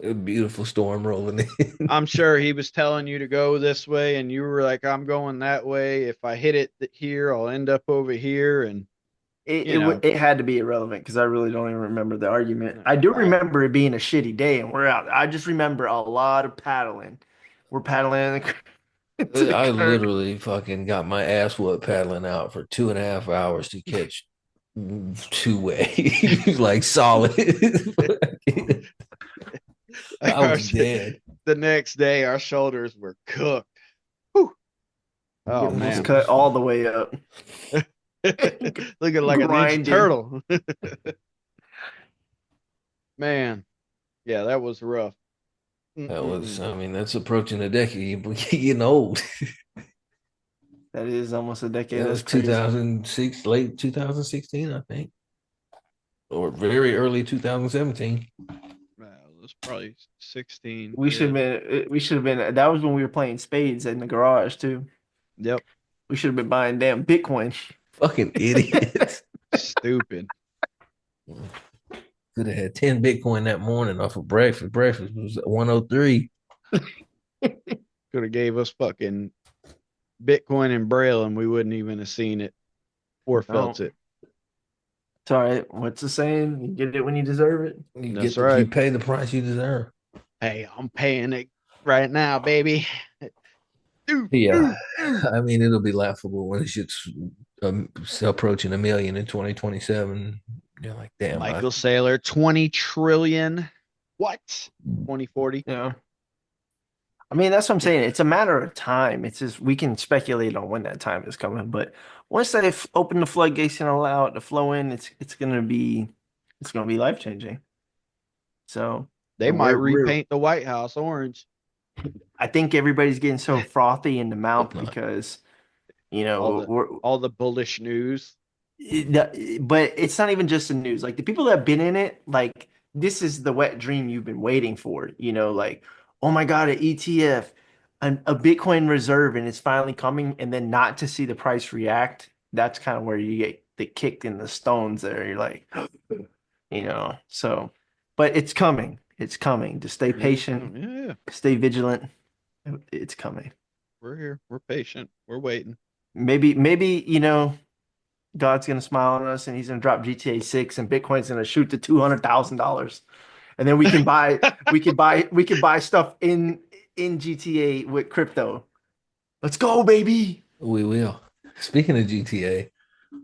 A beautiful storm rolling in. I'm sure he was telling you to go this way, and you were like, "I'm going that way. If I hit it here, I'll end up over here." And It, you it know, it had to be irrelevant because I really don't even remember the argument. no, I do right? remember it being a shitty day and we're out. I just remember a lot of paddling. We're paddling to the I current. literally fucking got my ass whooped paddling out for 2.5 hours to catch two waves, like solid. I was dead. The next day, our shoulders were cooked. Whew. Oh Getting those man, cut all the way up. looking like a ninja Grinding. turtle. Man, yeah, that was rough. That was, Mm-mm-mm. I mean, that's approaching a decade. You're getting old. That is almost a decade. That That's was crazy. 2006, late 2016, I think, or very early 2017. Well, it was probably 16. We should Yeah. have been. We should have been. That was when we were playing spades in the garage too. Yep. We should have been buying damn Bitcoin. Fucking idiots. Stupid. Could have had 10 Bitcoin that morning off of breakfast. Breakfast was at 103. Could have gave us fucking Bitcoin and Braille, and we wouldn't even have seen it or Oh, felt it. it's all right. What's the saying? You get it when you deserve it. That's You right. pay the price you deserve. Hey, I'm paying it right now, baby. Doo, Yeah. doo, doo. I mean, it'll be laughable when it's approaching a million in 2027. You're like, damn, Michael Saylor, 20 trillion. What? 2040? Yeah. I mean, that's what I'm saying. It's a matter of time. It's just we can speculate on when that time is coming, but once they open the floodgates and allow it to flow in, it's gonna be life changing. So, They and might we're repaint the White House orange. I think everybody's getting so frothy in the hope mouth not. because all the we're all the bullish news. but it's not even just the news. Like the people that have been in it, like this is the wet dream you've been waiting for. Like, oh my God, an ETF, a Bitcoin reserve, and it's finally coming, and then not to see the price react. That's kind of where you get the kicked in the stones there. You're like, so, but it's coming. It's coming. Just stay It is patient, coming. Yeah, yeah. stay vigilant. It's coming. We're here. We're patient. We're waiting. Maybe, God's gonna smile on us and he's gonna drop GTA 6 and Bitcoin's gonna shoot to $200,000. And then we can buy stuff in GTA with crypto. Let's go, baby. We will. Speaking of GTA,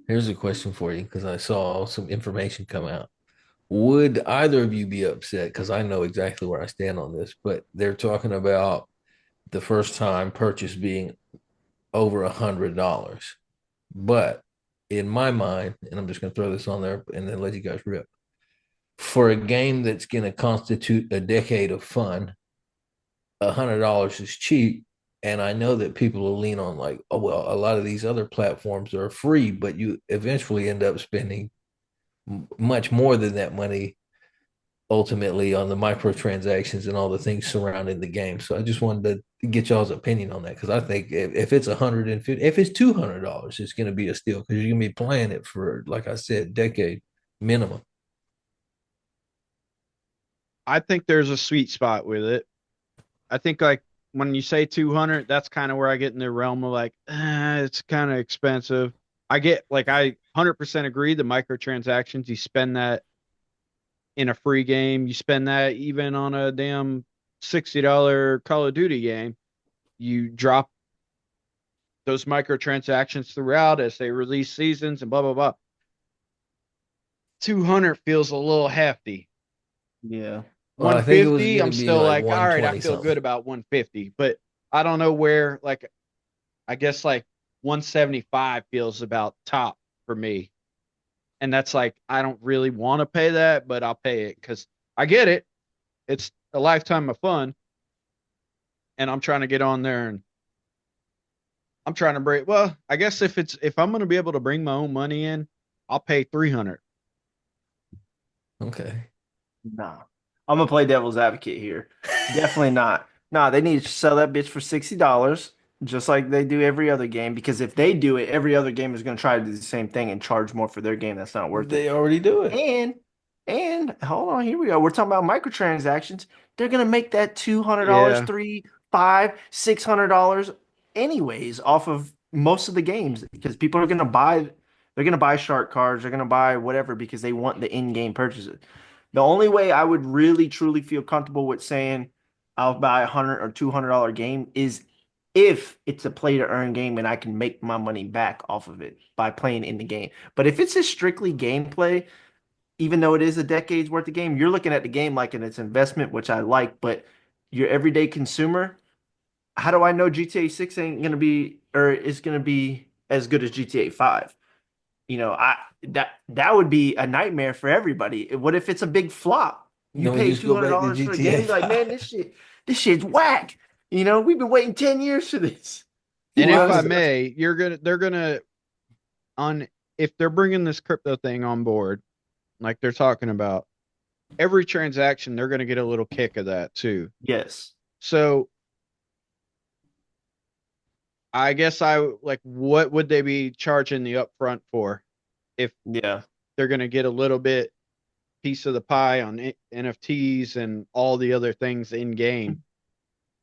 here's a question for you because I saw some information come out. Would either of you be upset? Because I know exactly where I stand on this, but they're talking about the first time purchase being over $100. But in my mind, and I'm just going to throw this on there and then let you guys rip. For a game that's going to constitute a decade of fun, $100 is cheap. And I know that people will lean on like, oh well, a lot of these other platforms are free, but you eventually end up spending much more than that money ultimately on the microtransactions and all the things surrounding the game. So I just wanted to get y'all's opinion on that because I think if it's 150, if it's $200, it's going to be a steal because you're going to be playing it for, like I said, decade minimum. I think there's a sweet spot with it. I think like when you say 200, that's kind of where I get in the realm of like, it's kind of expensive. I get like I 100% agree the microtransactions, you spend that in a free game, you spend that even on a damn $60 Call of Duty game. You drop those microtransactions throughout as they release seasons and blah blah blah. 200 feels a little hefty. Yeah. Well, I think it was 150, going I'm to be still like like, all right, I 120 feel good something. about 150, but I don't know where like I guess like 175 feels about top for me. And that's like I don't really want to pay that, but I'll pay it cuz I get it. It's a lifetime of fun and I'm trying to get on there and I'm trying to break well, I guess if I'm going to be able to bring my own money in, I'll pay 300. Okay. Nah. I'm gonna play devil's advocate here. Definitely not. Nah, they need to sell that bitch for $60, just like they do every other game. Because if they do it, every other game is gonna try to do the same thing and charge more for their game. That's not worth it. They already do it. And hold on, here we go. We're talking about microtransactions. They're gonna make that $200, Yeah. three, five, $600 anyways off of most of the games because people are gonna buy. They're gonna buy shark cards. They're gonna buy whatever because they want the in-game purchases. The only way I would really truly feel comfortable with saying I'll buy $100 or $200 game is if it's a play to earn game and I can make my money back off of it by playing in the game. But if it's just strictly gameplay, even though it is a decade's worth of game, you're looking at the game like it's an investment, which I like, but your everyday consumer, how do I know GTA 6 ain't gonna be or is gonna be as good as GTA 5? I that would be a nightmare for everybody. What if it's a big flop? You Then we pay just two go hundred back to dollars for a GTA game, you're like, man, 5. this shit's whack. We've been waiting 10 years for this. And Well, if I I was, may, they're going to on if they're bringing this crypto thing on board, like they're talking about, every transaction they're going to get a little kick of that too. Yes. So I guess I like what would they be charging the upfront for if Yeah. they're going to get a little bit piece of the pie on NFTs and all the other things in game?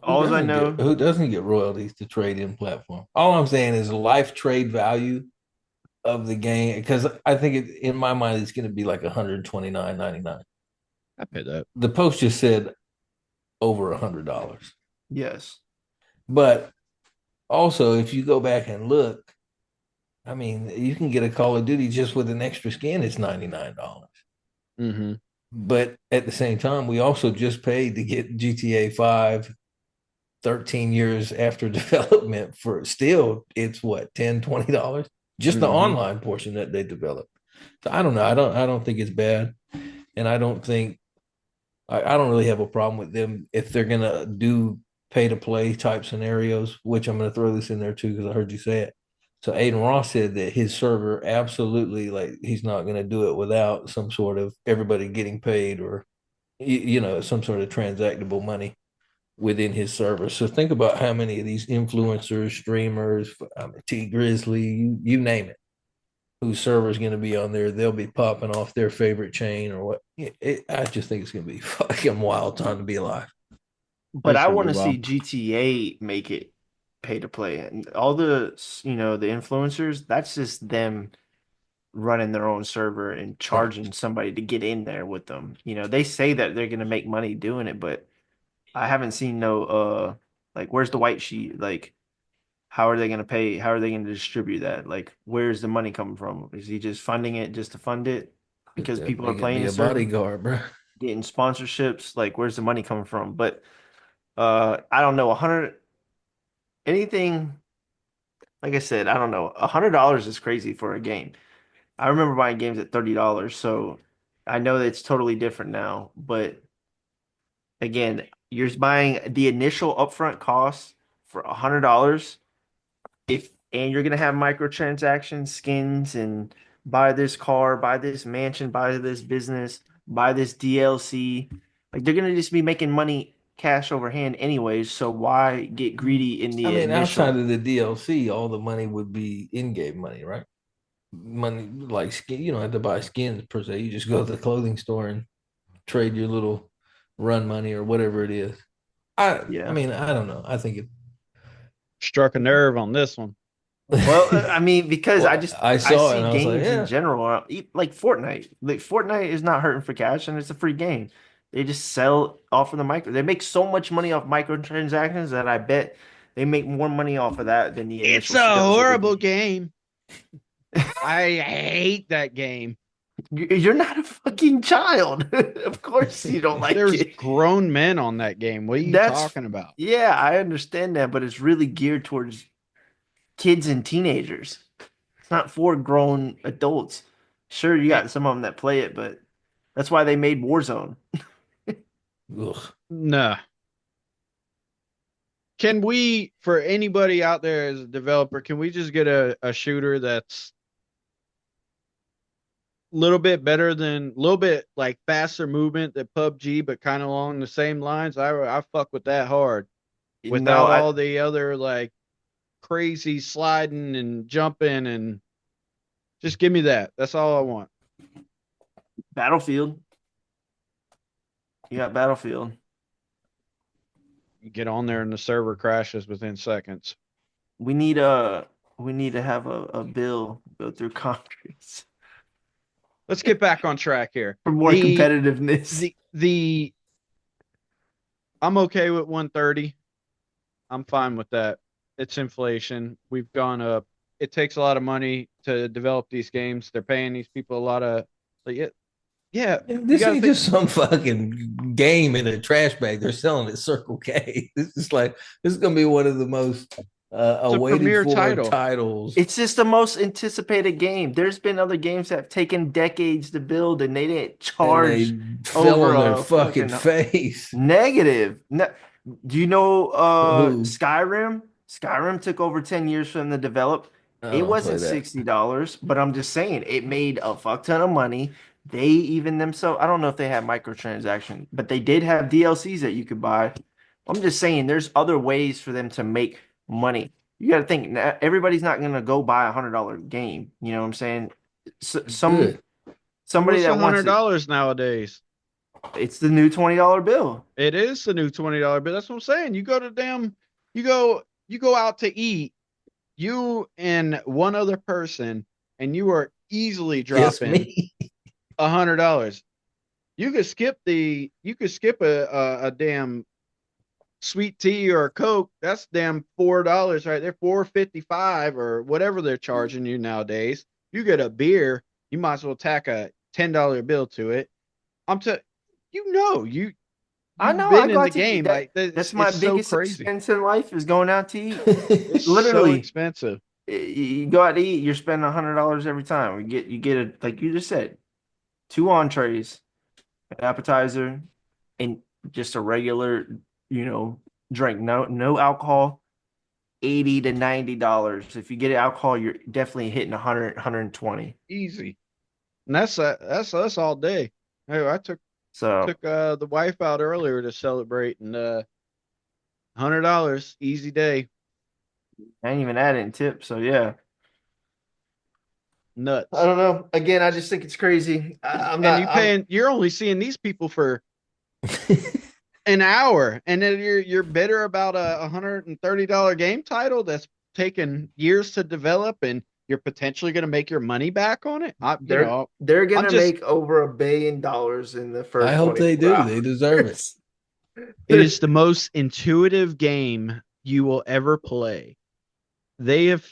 All I know, who doesn't get royalties to trade in platform? All I'm saying is life trade value of the game because I think in my mind it's going to be like 129.99. I pay that. The post just said over $100, yes. but also if you go back and look, I mean, you can get a Call of Duty just with an extra skin. It's $99. Mm-hmm. But at the same time, we also just paid to get GTA 5 13 years after development for still it's what, $10, $20, just the Mm-hmm. online portion that they developed. So I don't know. I don't think it's bad. And I don't think I don't really have a problem with them if they're gonna do pay to play type scenarios, which I'm gonna throw this in there too, because I heard you say it. So Aiden Ross said that his server absolutely like he's not gonna do it without some sort of everybody getting paid or some sort of transactable money within his server. So think about how many of these influencers, streamers, T Grizzly, you name it, whose server is going to be on there. They'll be popping off their favorite chain or what. I just think it's going to be fucking wild time to be alive. But It's I gonna want be to see wild. GTA make it pay to play. And all the influencers, that's just them running their own server and Right. charging somebody to get in there with them. They say that they're gonna make money doing it, but I haven't seen no like where's the white sheet? Like how are they gonna pay? How are they gonna distribute that? Like where's the money coming from? Is he just funding it just to fund it because people are Make it playing be the a server, bodyguard, bro. getting sponsorships? Like where's the money coming from? But I don't know, 100 anything like I said, I don't know. $100 is crazy for a game. I remember buying games at $30, so I know that it's totally different now. But again, you're buying the initial upfront cost for $100 if and you're gonna have microtransactions, skins, and buy this car, buy this mansion, buy this business. buy this DLC. Like they're gonna just be making money cash over hand anyways. So why get greedy in I the mean, outside initial? of the DLC, all the money would be in-game money, right? Money like skin, you don't have to buy skins per se. You just go to the clothing store and trade your little run money or whatever it is. I Yeah. mean, I don't know. I think it. Struck a nerve on this one. Well, I mean, because Well, I I saw it see and I was like, games in yeah, general like Fortnite. Like Fortnite is not hurting for cash and it's a free game. They just sell off of the micro. They make so much money off microtransactions that I bet they make more money off of that than the It's initial a sales of the horrible game. game. I hate that game. You're not a fucking child. Of course you don't like There's it. grown men on that game. What are you That's talking about? yeah, I understand that, but it's really geared towards kids and teenagers. It's not for grown adults. Sure, you Eh, got some of them that play it, but that's why they made Warzone. ugh. nah. Can we, for anybody out there as a developer, can we just get a shooter that's a little bit better than, a little bit like faster movement than PUBG, but kind of along the same lines? I fuck with that hard No, without I all the other like crazy sliding and jumping and just give me that. That's all I want. Battlefield. You got Battlefield. You get on there and the server crashes within seconds. We need a we need to have a bill go through Congress Let's get back on track here. for more The competitiveness. the I'm okay with 130. I'm fine with that. It's inflation. We've gone up. It takes a lot of money to develop these games. They're paying these people a lot of like yeah, yeah, you This got to ain't think just some fucking game in a trash bag. They're selling at Circle K. This is like this is gonna be one of the most it's a awaited premier for title. titles, It's just the most anticipated game. There's been other games that have taken decades to build and they didn't and charge they fell over on their a fucking fucking face. negative. Do you know Who? Skyrim? Skyrim took over 10 years for them to develop. I It don't play wasn't that. $60, but I'm just saying it made a fuck ton of money. They even themselves, I don't know if they had microtransactions, but they did have DLCs that you could buy. I'm just saying there's other ways for them to make money. You got to think everybody's not going to go buy $100 game. You know what I'm saying? Some Good. somebody What's a that wants hundred it, dollars nowadays? it's the new $20 bill. It is the new $20 bill. That's what I'm saying. You go to damn, you go out to eat, you and one other person, and you are easily Just dropping me. $100. You could skip a damn sweet tea or a Coke. That's damn $4 right there, 4.55 or whatever they're charging you nowadays. You get a beer, you might as well tack a $10 bill to it. I'm t you know you I you've know I been go in out the to eat. game like That's this. my It's so biggest crazy. expense in life is going out to eat. It's so Literally, expensive. you go out to eat, you're spending $100 every time. You get a like you just said, two entrees, an appetizer, and just a regular, you know, drink. No alcohol. $80 to $90. If you get alcohol, you're definitely hitting 100, Easy. And that's us all day. Hey, I So took the wife out earlier to celebrate and $100 easy day. I ain't even adding tip. So yeah. I Nuts. don't know. Again, I just think it's crazy. I'm And not. you're only seeing these people for an hour, and then you're bitter about a $130 game title that's taken years to develop, and you're potentially going to make your money back on it. They're I'm gonna just. make over $1 billion in the I first hope they 24 do. They deserve it. hours. It is the most intuitive game you will ever play. They have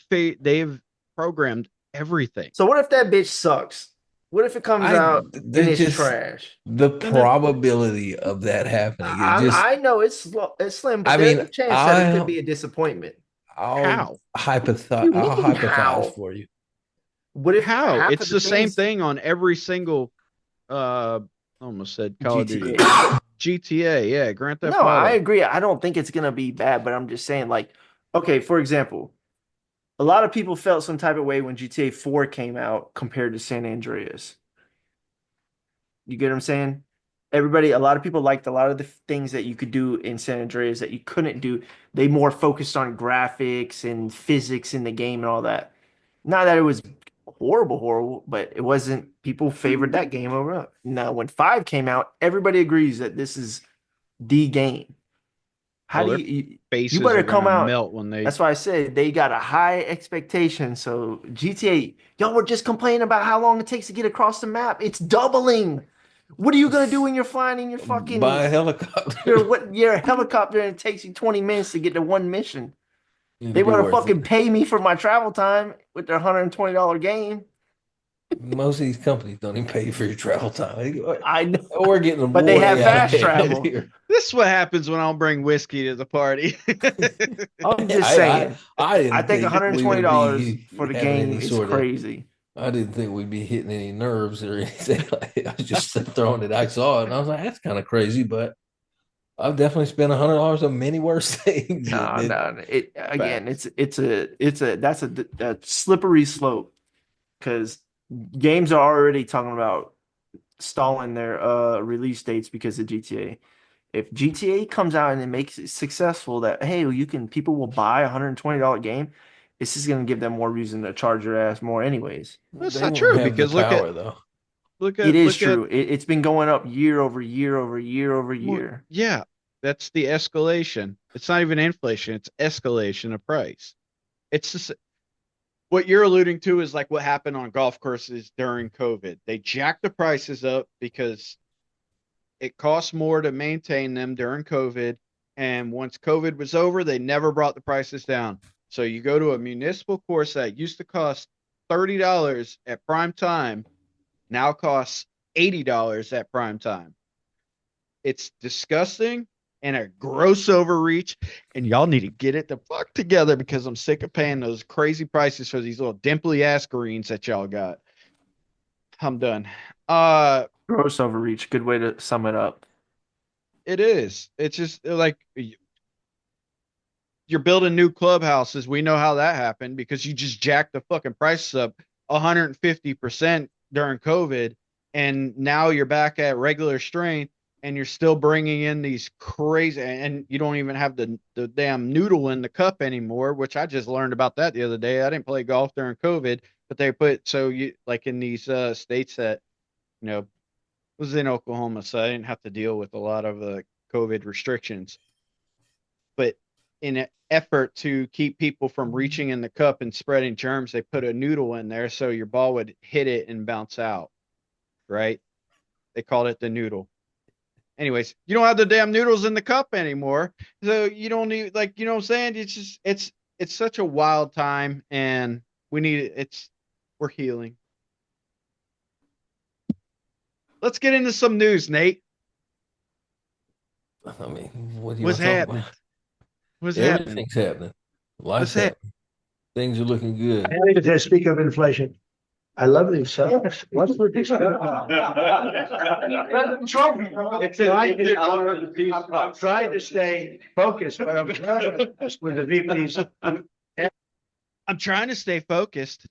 programmed everything. So what if that bitch sucks? What if it comes I out and there's it's just trash? the Then it, probability of that happening. It just I know it's slim, but I there's mean, a chance that it could be a disappointment. how? You I'll mean hypothesize how? for you. What if How? half It's of the the same things thing on every single I almost said Call of Duty. GTA? GTA, yeah, Grand Theft No, I Auto. agree. I don't think it's gonna be bad, but I'm just saying, like, okay, for example, a lot of people felt some type of way when GTA 4 came out compared to San Andreas. You get what I'm saying? Everybody, a lot of people liked a lot of the things that you could do in San Andreas that you couldn't do. They more focused on graphics and physics in the game and all that. Not that it was horrible, but it wasn't. People favored that game over. Now, when 5 came out, everybody agrees that this is the game. How Oh, do their you faces better are come gonna out? melt when they. That's why I said they got a high expectation. So GTA, y'all were just complaining about how long it takes to get across the map. It's doubling. What are you gonna do when you're flying in your Buy a fucking helicopter. your helicopter and it takes you 20 minutes to get to one mission? It'll They be better worth it. fucking pay me for my travel time with their $120 game. Most of these companies don't even pay you for your travel time. I know, We're getting but they have way out fast ahead travel. here. This is what happens when I don't bring whiskey to the party. I'm just I, I saying. I I didn't think think we would $120 be for the having game any is sort of. crazy. I didn't think we'd be hitting any nerves or anything. I was just throwing it. I saw it and I was like, that's kind of crazy, but I've definitely spent $100 on many worse things. No, And no. It again, Facts. it's a that's a slippery slope because games are already talking about stalling their release dates because of GTA. If GTA comes out and it makes it successful, that hey, you can people will buy $120 game, this is gonna give them more reason to charge your ass more anyways. That's they not won't true have the because look at power though. look It at is look at true. It's been going up year over year over year over well, year. yeah, that's the escalation. It's not even inflation, it's escalation of price. It's just what you're alluding to is like what happened on golf courses during COVID. They jacked the prices up because it cost more to maintain them during COVID. And once COVID was over, they never brought the prices down. So you go to a municipal course that used to cost $30 at prime time, now costs $80 at prime time. It's disgusting and a gross overreach. And y'all need to get it the fuck together because I'm sick of paying those crazy prices for these little dimply ass greens that y'all got. I'm done. Uh, Gross overreach. Good way to sum it up. it is. It's just like you're building new clubhouses. We know how that happened because you just jacked the fucking prices up 150% during COVID, and now you're back at regular strength, and you're still bringing in these crazy, and you don't even have the damn noodle in the cup anymore, which I just learned about that the other day. I didn't play golf during COVID, but they put so you like in these states that was in Oklahoma, so I didn't have to deal with a lot of the COVID restrictions, but in an effort to keep people from reaching in the cup and spreading germs, they put a noodle in there so your ball would hit it and bounce out, right? They called it the noodle. Anyways, you don't have the damn noodles in the cup anymore. So you don't need like you know what I'm saying? It's just it's such a wild time and we need it's we're healing. Let's get into some news, Nate. I mean, what do you What's want to talk happening? about? What's happening? Everything's happening. What's Life's happening? happening. Things are looking good. I need to speak of inflation. I love these songs. What's with these? Trump. I'm trying to stay focused, but I'm trying with the VPs. I'm trying to stay focused.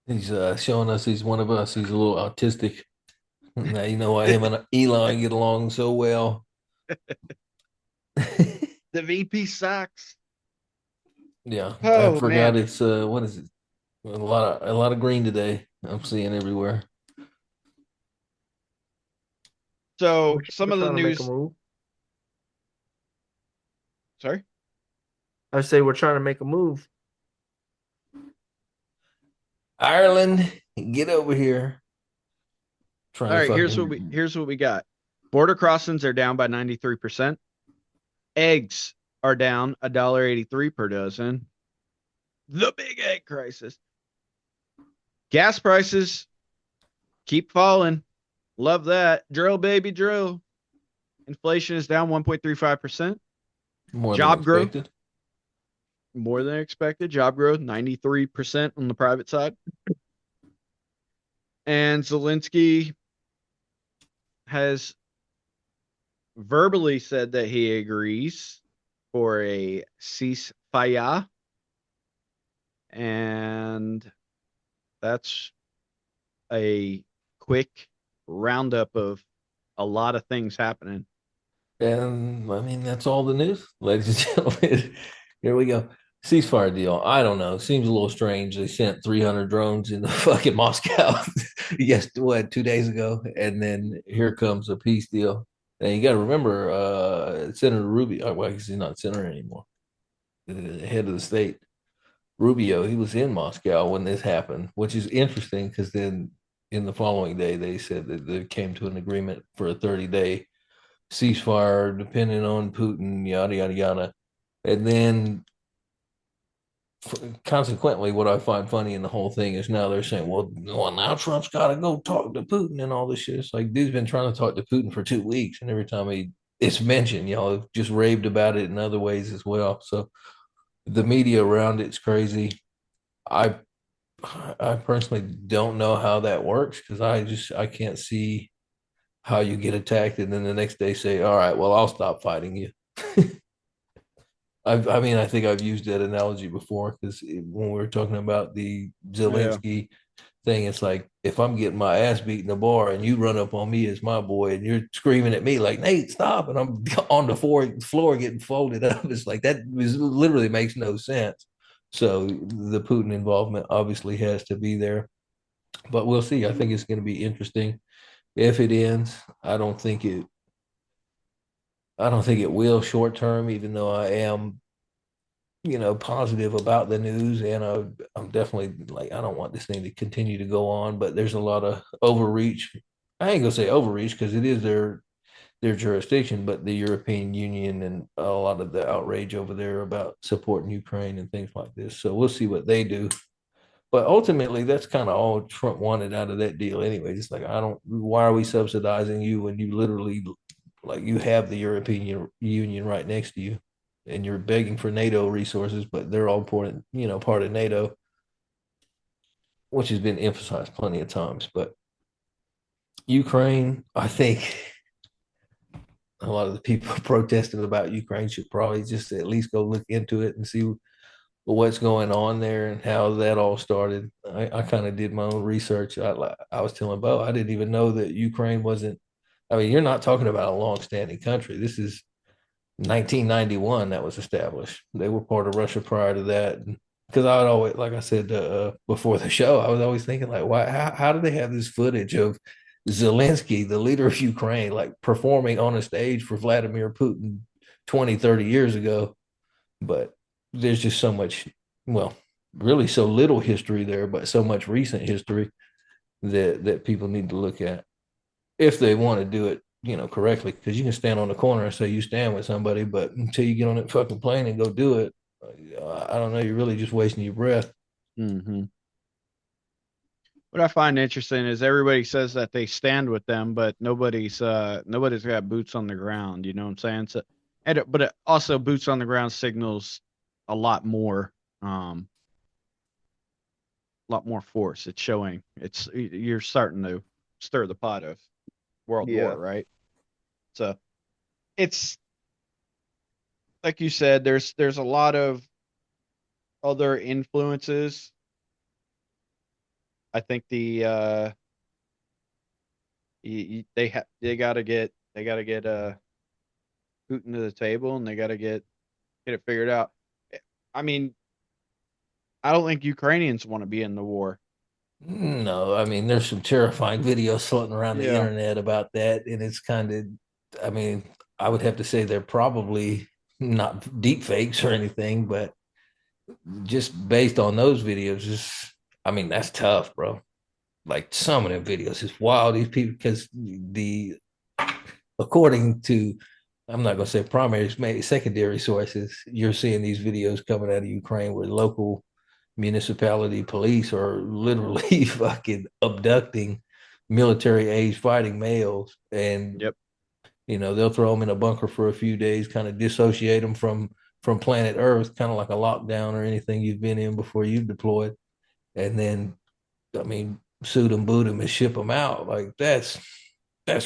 He's showing us he's one of us. He's a little autistic. Now you know why him and Elon get along so well. The VP sucks. Yeah, I Oh forgot man. it's what is it? A lot of green today. I'm seeing everywhere. So some We're of the trying to make a news. move. Sorry. I say we're trying to make a move. Ireland, get over here. All Trying to right. Here's what we got. Border crossings are down by 93%. Eggs are down $1.83 per dozen. The big egg crisis. Gas prices keep falling. Love that. Drill, baby, drill. Inflation is down 1.35%. more than Job growth, expected. more than expected. Job growth, 93% on the private side. And Zelensky has verbally said that he agrees for a ceasefire. And that's a quick roundup of a lot of things happening. And I mean, that's all the news, ladies and gentlemen. Here we go. Ceasefire deal. I don't know. Seems a little strange. They sent 300 drones into fucking Moscow, yes, what, 2 days ago, and then here comes a peace deal. And you got to remember, Senator Rubio. Well, I guess he's not senator anymore. The head of the state, Rubio. He was in Moscow when this happened, which is interesting because then in the following day they said that they came to an agreement for a 30-day ceasefire, depending on Putin, yada yada yada. And then, consequently, what I find funny in the whole thing is now they're saying, well, now Trump's got to go talk to Putin and all this shit. It's like, dude's been trying to talk to Putin for 2 weeks, and every time it's mentioned, y'all have just raved about it in other ways as well. So the media around it's crazy. I I personally don't know how that works because I can't see how you get attacked and then the next day say, all right, well, I'll stop fighting you. I mean, I think I've used that analogy before because when we were talking about the Yeah. Zelensky thing, it's like if I'm getting my ass beat in the bar and you run up on me as my boy and you're screaming at me like Nate, stop, and I'm on the floor getting folded up, it's like that literally makes no sense. So the Putin involvement obviously has to be there, but we'll see. I think it's going to be interesting if it ends. I don't think it will short term, even though I am, positive about the news. And I'm definitely like, I don't want this thing to continue to go on, but there's a lot of overreach. I ain't gonna say overreach because it is their jurisdiction, but the European Union and a lot of the outrage over there about supporting Ukraine and things like this. So we'll see what they do. But ultimately, that's kind of all Trump wanted out of that deal anyway. Just like, why are we subsidizing you when you literally, like, you have the European Union right next to you and you're begging for NATO resources, but they're all important, part of NATO, which has been emphasized plenty of times. But Ukraine, I think a lot of the people protesting about Ukraine should probably just at least go look into it and see what's going on there and how that all started. I kind of did my own research. I was telling Bo, I didn't even know that Ukraine wasn't. I mean, you're not talking about a long-standing country. This is 1991 that was established. They were part of Russia prior to that. Because I would always, like I said before the show, I was always thinking like, why? How do they have this footage of Zelensky, the leader of Ukraine, like performing on a stage for Vladimir Putin 20, 30 years ago? But there's just so much, well, really so little history there, but so much recent history that people need to look at if they want to do it, correctly. Because you can stand on the corner and say you stand with somebody, but until you get on that fucking plane and go do it, I don't know. You're really just wasting your breath. Mm-hmm. What I find interesting is everybody says that they stand with them, but nobody's got boots on the ground. You know what I'm saying? So, but it also boots on the ground signals a um, lot more force. It's showing. You're starting to stir the pot of world war, Yeah. right? So it's like you said. There's a lot of other influences. I think they gotta get Putin to the table and they gotta get it figured out. I mean, I don't think Ukrainians want to be in the war. No, I mean, there's some terrifying videos floating around the Yeah, internet about that. And it's kind of, I mean, I would have to say they're probably not deep fakes or anything, but just based on those videos, I mean, that's tough, bro. Like some of them videos is wild. These people, because according to, I'm not going to say primary, maybe secondary sources, you're seeing these videos coming out of Ukraine where local municipality police are literally fucking abducting military age fighting males. And, yep, they'll throw them in a bunker for a few days, kind of dissociate them from planet Earth, kind of like a lockdown or anything you've been in before you've deployed. And then, I mean, suit them, boot them, and ship them out. Like that's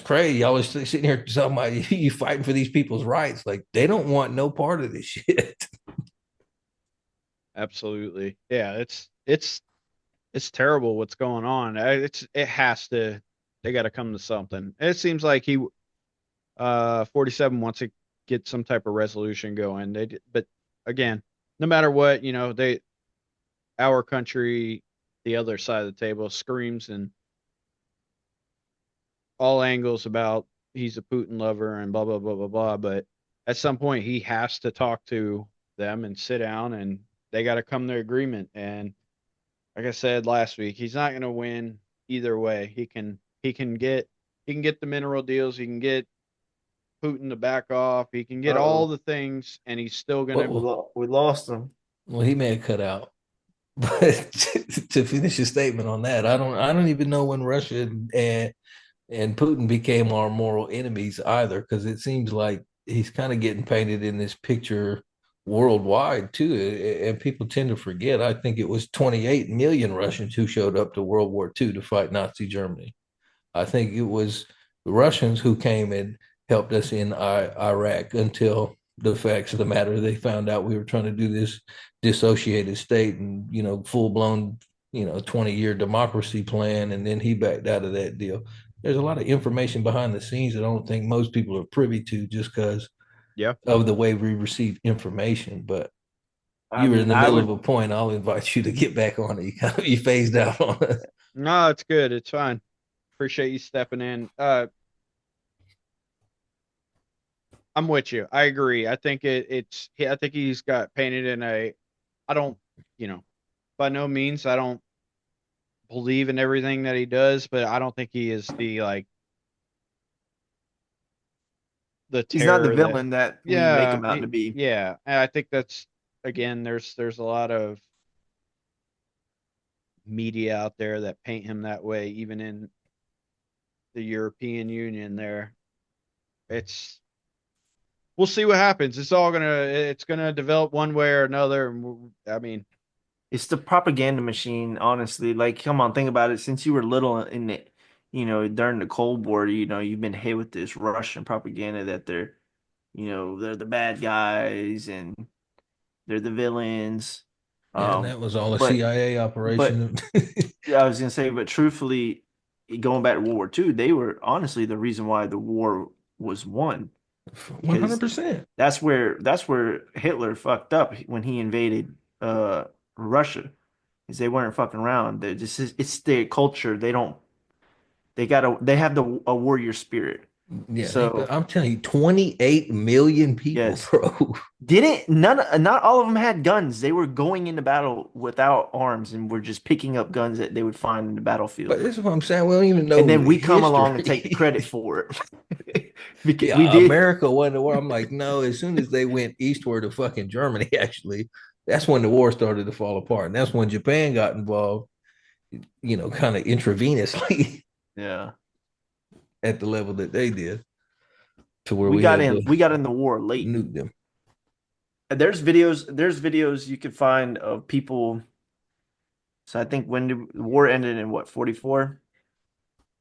crazy. Y'all was sitting here talking about you fighting for these people's rights. Like they don't want no part of this shit. absolutely. Yeah, it's terrible what's going on. It has to They got to come to something. It seems like 47 wants to get some type of resolution going. But again, no matter what, our country, the other side of the table screams in all angles about he's a Putin lover and blah blah blah blah blah. But at some point, he has to talk to them and sit down, and they got to come to agreement. And like I said last week, he's not going to win either way. He can get the mineral deals. He can get Putin to back off. He can get all Uh-oh. the things, and he's still going to. We lost them. Well, he may have cut out. But to finish his statement on that, I don't even know when Russia and Putin became our moral enemies either, because it seems like he's kind of getting painted in this picture worldwide too, and people tend to forget. I think it was 28 million Russians who showed up to World War II to fight Nazi Germany. I think it was the Russians who came and helped us in Iraq until the facts of the matter. They found out we were trying to do this dissociated state and, full blown, 20-year democracy plan. And then he backed out of that deal. There's a lot of information behind the scenes that I don't think most people are privy to just because Yeah. of the way we receive information. But I you were in mean, the I middle would. of a point. I'll invite you to get back on it. You phased out on it. No, it's good. It's fine. Appreciate you stepping in. I'm with you. I agree. I think I think he's got painted in I don't, by no means, I don't believe in everything that he does, but I don't think he is the He's not the terror that, villain that we make yeah, him out to be. yeah. And I think that's, again, there's a lot of media out there that paint him that way, even in the European Union there. We'll see what happens. It's gonna develop one way or another. I mean, It's the propaganda machine, honestly. Like, come on, think about it. Since you were little in it, during the Cold War, you've been hit with this Russian propaganda that they're the bad guys and they're the villains. Yeah, and that was all a But CIA but operation. yeah, I was gonna say, but truthfully, going back to World War II, they were honestly the reason why the war was won. Because 100%. that's where Hitler fucked up when he invaded Russia. Because they weren't fucking around. It's their culture. They have a warrior spirit. Yeah, So I'm telling you, 28 million people, yes. bro. Didn't not all of them had guns. They were going into battle without arms and were just picking up guns that they would find in the battlefield. But this is what I'm saying. We don't even know And then we come history. along and take the credit for it. Because we Yeah, did. America won the war. I'm like, no, as soon as they went eastward to fucking Germany, actually, that's when the war started to fall apart. And that's when Japan got involved, kind of intravenously Yeah. at the level that they did to where We we got had in to we got in the war late. nuke them. There's videos you can find of people. So I think when the war ended in what, 44?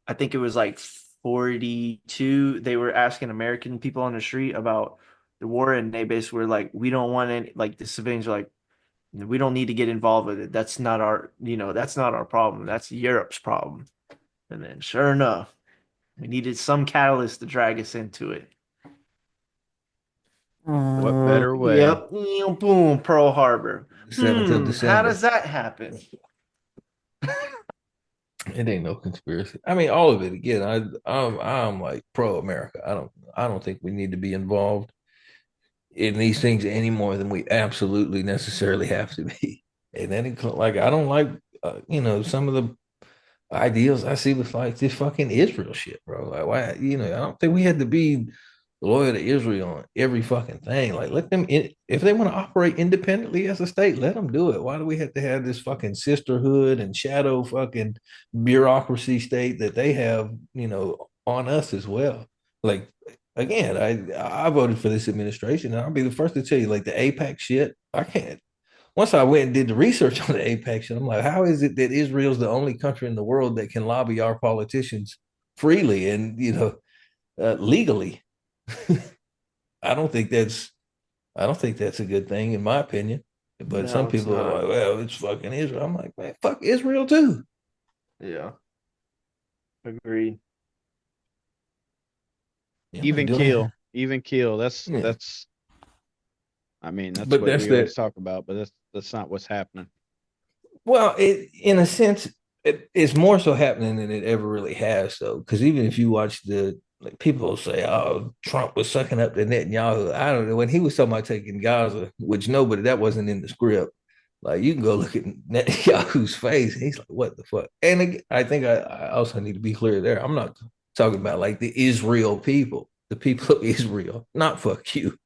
I think it was like 42. They were asking American people on the street about the war, and they basically were like, we don't want any, like the civilians are like, we don't need to get involved with it. That's not our problem. That's Europe's problem. And then sure enough, we needed some catalyst to drag us into it. what better way? Yep. Boom. Pearl Harbor. 7th of How December. does that happen? It ain't no conspiracy. I mean, all of it. Again, I'm like pro America. I don't think we need to be involved in these things any more than we absolutely necessarily have to be. And then, like, I don't like, some of the ideals I see with like this fucking Israel shit, bro. Like, why, I don't think we had to be loyal to Israel on every fucking thing. Like, let them in, if they want to operate independently as a state, let them do it. Why do we have to have this fucking sisterhood and shadow fucking bureaucracy state that they have, on us as well? Like, again, I voted for this administration, and I'll be the first to tell you, like the APAC shit, I can't. Once I went and did the research on the APAC shit, I'm like, how is it that Israel's the only country in the world that can lobby our politicians freely and legally? I don't think that's a good thing in my opinion. But some No, it's people are not. like, well, it's fucking Israel. I'm like, man, fuck Israel too. Yeah. Agreed. Yeah, they Even do it. keel, even keel. That's Yeah, that's. I mean, that's but what that's we always the talk about, but that's not what's happening. well, in a sense, it's more so happening than it ever really has, though. Because even if you watch the like, people will say, "Oh, Trump was sucking up to Netanyahu." I don't know when he was talking about taking Gaza, which nobody that wasn't in the script. Like you can go look at Netanyahu's face. He's like, "What the fuck?" And again, I think I also need to be clear there. I'm not talking about like the Israel people, the people of Israel. Not fuck you.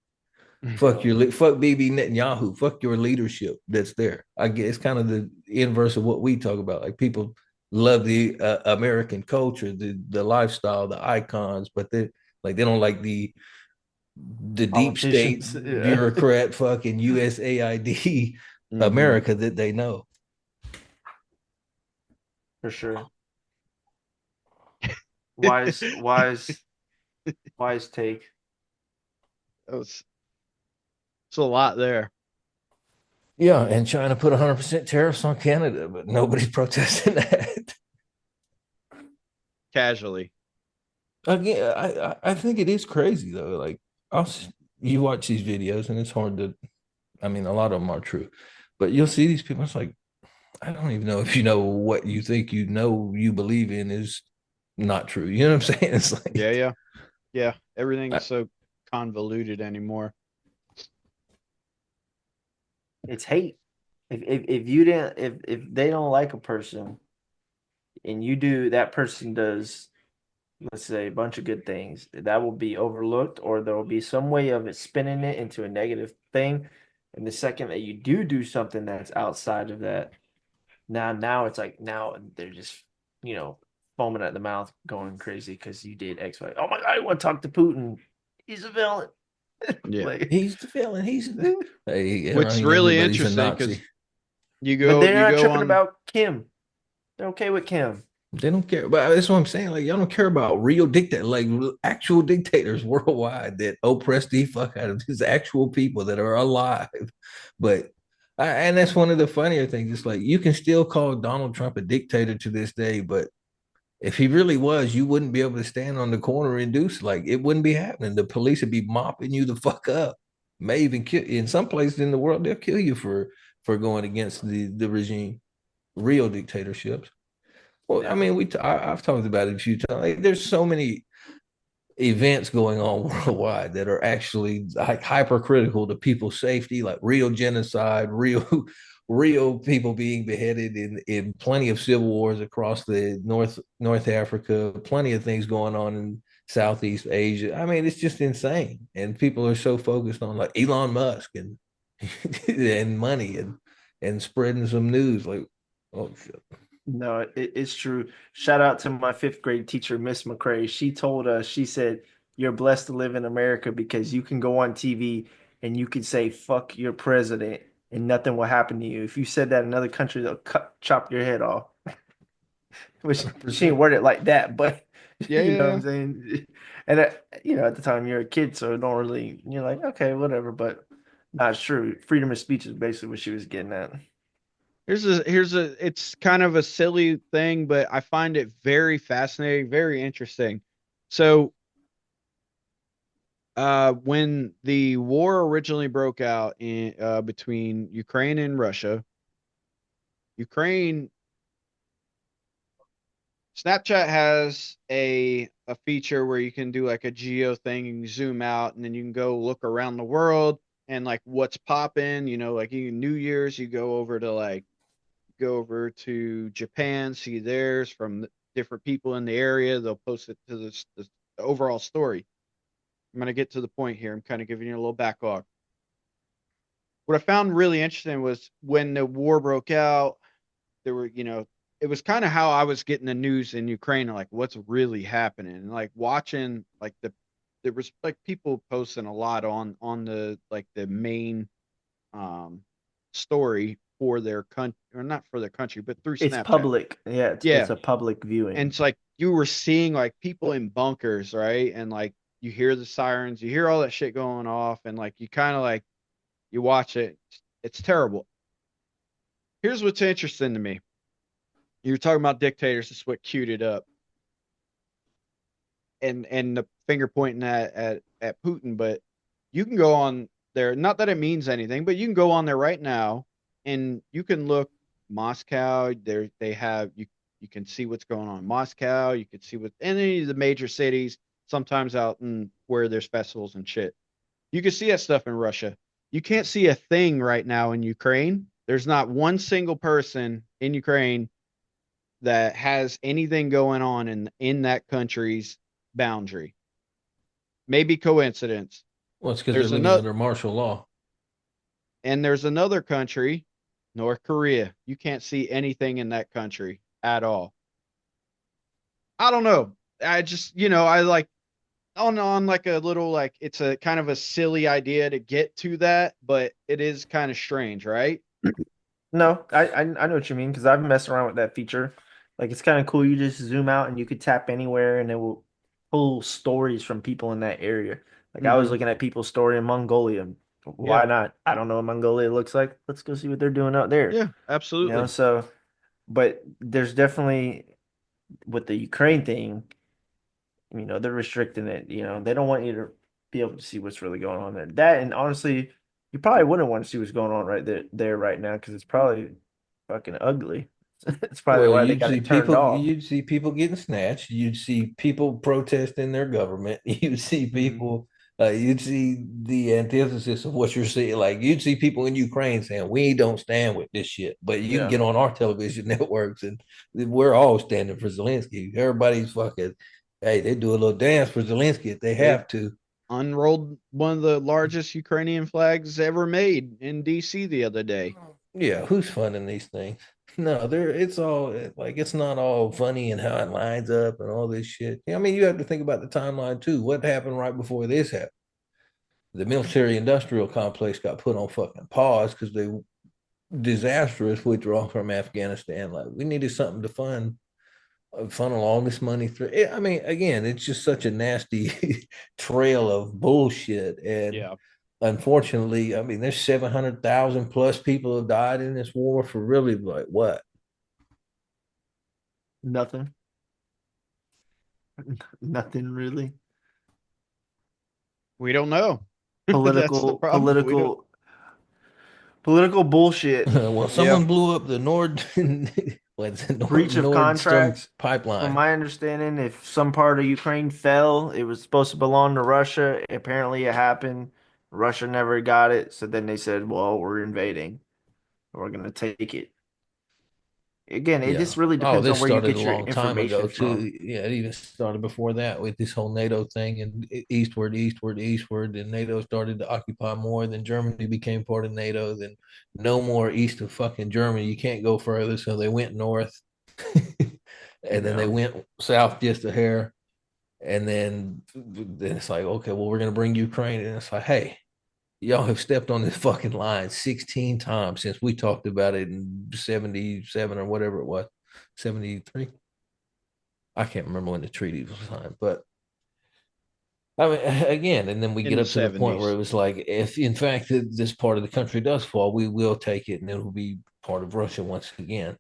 Fuck Bibi Netanyahu. Fuck your leadership that's there. I guess it's kind of the inverse of what we talk about. Like people love the American culture, the lifestyle, the icons, but they don't like the deep state Politicians. Yeah, bureaucrat fucking USAID Hmm. America that they know. for sure. Wise, wise take. It's a lot there. Yeah, and China put 100% tariffs on Canada, but nobody's protesting that. Casually. Again, I think it is crazy though. Like I'll you watch these videos and it's hard to. I mean, a lot of them are true, but you'll see these people. It's like I don't even know if you know what you think you know you believe in is not true. You know what I'm saying? It's Yeah, like yeah, yeah. Everything I, is so convoluted anymore. It's hate. If you didn't if they don't like a person and you do that person does, let's say, a bunch of good things, that will be overlooked, or there will be some way of it spinning it into a negative thing. And the second that you do something that's outside of that, now it's like now they're just you know foaming at the mouth, going crazy because you did X, Y. Oh my God, I want to talk to Putin. He's a villain. Yeah. Like, he's the villain. He's hey, I What's mean really everybody's a interesting Nazi. because you but go they're you not go tripping on. about Kim. They're okay with Kim. They don't care. But that's what I'm saying. Like, y'all don't care about real dictators, like actual dictators worldwide that oppress the fuck out of these actual people that are alive. But, and that's one of the funnier things. It's like you can still call Donald Trump a dictator to this day, but if he really was, you wouldn't be able to stand on the corner and do so. Like, it wouldn't be happening. The police would be mopping you the fuck up. May even kill in some places in the world, they'll kill you for going against the regime. Real dictatorships. Well, I Yeah. mean, I've talked about it a few times. Like, there's so many events going on worldwide that are actually like hypercritical to people's safety, like real genocide, real people being beheaded in plenty of civil wars across the North Africa, plenty of things going on in Southeast Asia. I mean, it's just insane, and people are so focused on like Elon Musk and and money and spreading some news like, oh shit. No, it's true. Shout out to my fifth grade teacher, Miss McCray. She told us, she said, "You're blessed to live in America because you can go on TV and you can say fuck your president and nothing will happen to you. If you said that in another country, they'll chop your head off." Which she didn't 100%. word it like that, but Yeah, you yeah, know what I'm yeah. saying. And at the time you're a kid, so don't really you're like, okay, whatever. But not true. Freedom of speech is basically what she was getting at. Here's a it's kind of a silly thing, but I find it very fascinating, very interesting. So, when the war originally broke out in between Ukraine and Russia, Ukraine Snapchat has a feature where you can do like a geo thing and you zoom out and then you can go look around the world and like what's popping, like you New Year's you go over to Japan, see theirs from different people in the area. They'll post it to the overall story. I'm going to get to the point here. I'm kind of giving you a little backlog. What I found really interesting was when the war broke out, there were, it was kind of how I was getting the news in Ukraine, like what's really happening, and like watching like there was like people posting a lot on the like the main um story for their country, or not for their country, but through It's Snapchat. public. Yeah, it's Yeah, a public and viewing. it's like you were seeing like people in bunkers, right? And like you hear the sirens, you hear all that shit going off, and like you kind of like you watch it. It's terrible. Here's what's interesting to me. You were talking about dictators. This is what queued it up. and the finger pointing at Putin, but you can go on there. Not that it means anything, but you can go on there right now, and you can look Moscow. There they have you. You can see what's going on in Moscow. You can see what any of the major cities. Sometimes out in where there's festivals and shit. You can see that stuff in Russia. You can't see a thing right now in Ukraine. There's not one single person in Ukraine that has anything going on in that country's boundary. Maybe coincidence. Well, it's because they're There's living another under martial law. and there's another country, North Korea. You can't see anything in that country at all. I don't know. I just, I like on like a little like it's a kind of a silly idea to get to that, but it is kind of strange, right? No, I know what you mean because I've messed around with that feature. Like it's kind of cool. You just zoom out and you could tap anywhere and it will pull stories from people in that area. Like I was Mm-hmm. looking at people's story in Mongolia. Yeah. Why not? I don't know what Mongolia looks like. Let's go see what they're doing out there. Yeah, absolutely. So but there's definitely with the Ukraine thing, they're restricting it. They don't want you to be able to see what's really going on there. That and honestly, you probably wouldn't want to see what's going on right there right now because it's probably fucking ugly. It's probably Well, why they got it turned off. you'd see people getting snatched. You'd see people protesting their government. You'd see Mm-hmm. people. You'd see the antithesis of what you're seeing. Like you'd see people in Ukraine saying, "We don't stand with this shit." But you can Yeah. get on our television networks, and we're all standing for Zelensky. Everybody's fucking. Hey, they do a little dance for Zelensky if they They've have to. unrolled one of the largest Ukrainian flags ever made in DC the other day. Yeah, who's funding these things? No, there it's all like it's not all funny and how it lines up and all this shit. I mean, you have to think about the timeline too. What happened right before this happened? The military industrial complex got put on fucking pause because they disastrous withdrawal from Afghanistan. Like we needed something to funnel all this money through. I mean, again, it's just such a nasty trail of bullshit. And Yeah. unfortunately, I mean, there's 700,000 plus people have died in this war for really like what? Nothing. Nothing really. We don't know. That's the Political, problem. We don't. political, political bullshit. Well, Yeah. someone blew up the what's it, Breach of Nordstrom contracts. From pipeline. my understanding, if some part of Ukraine fell, it was supposed to belong to Russia. Apparently, it happened. Russia never got it. So then they said, well, we're invading. We're going to take it. Again, it Yeah. just really Oh, depends on this where you started get a your long time ago information from. too. Yeah, it even started before that with this whole NATO thing and eastward, eastward, eastward. And NATO started to occupy more. Then Germany became part of NATO. Then no more east of fucking Germany. You can't go further. So they went north, and then they Yeah. went south just a hair. And then it's like, okay, well, we're gonna bring Ukraine, and it's like, hey, y'all have stepped on this fucking line 16 times since we talked about it in 77 or whatever it was, 73. I can't remember when the treaty was signed, but I mean, again, and then we In get the up to the point where 70s. it was like, if in fact this part of the country does fall, we will take it and it will be part of Russia once again.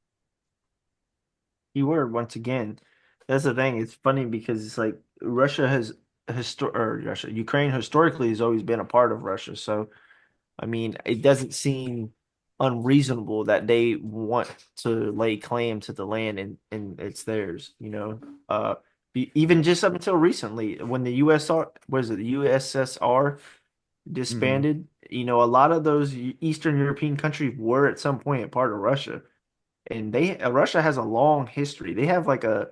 Keyword once again. That's the thing. It's funny because it's like Russia has Ukraine historically has always been a part of Russia. So I mean, it doesn't seem unreasonable that they want to lay claim to the land and it's theirs. Even just up until recently, when the USR was it the USSR Hmm. disbanded, a lot of those Eastern European countries were at some point a part of Russia. And Russia has a long history. They have like a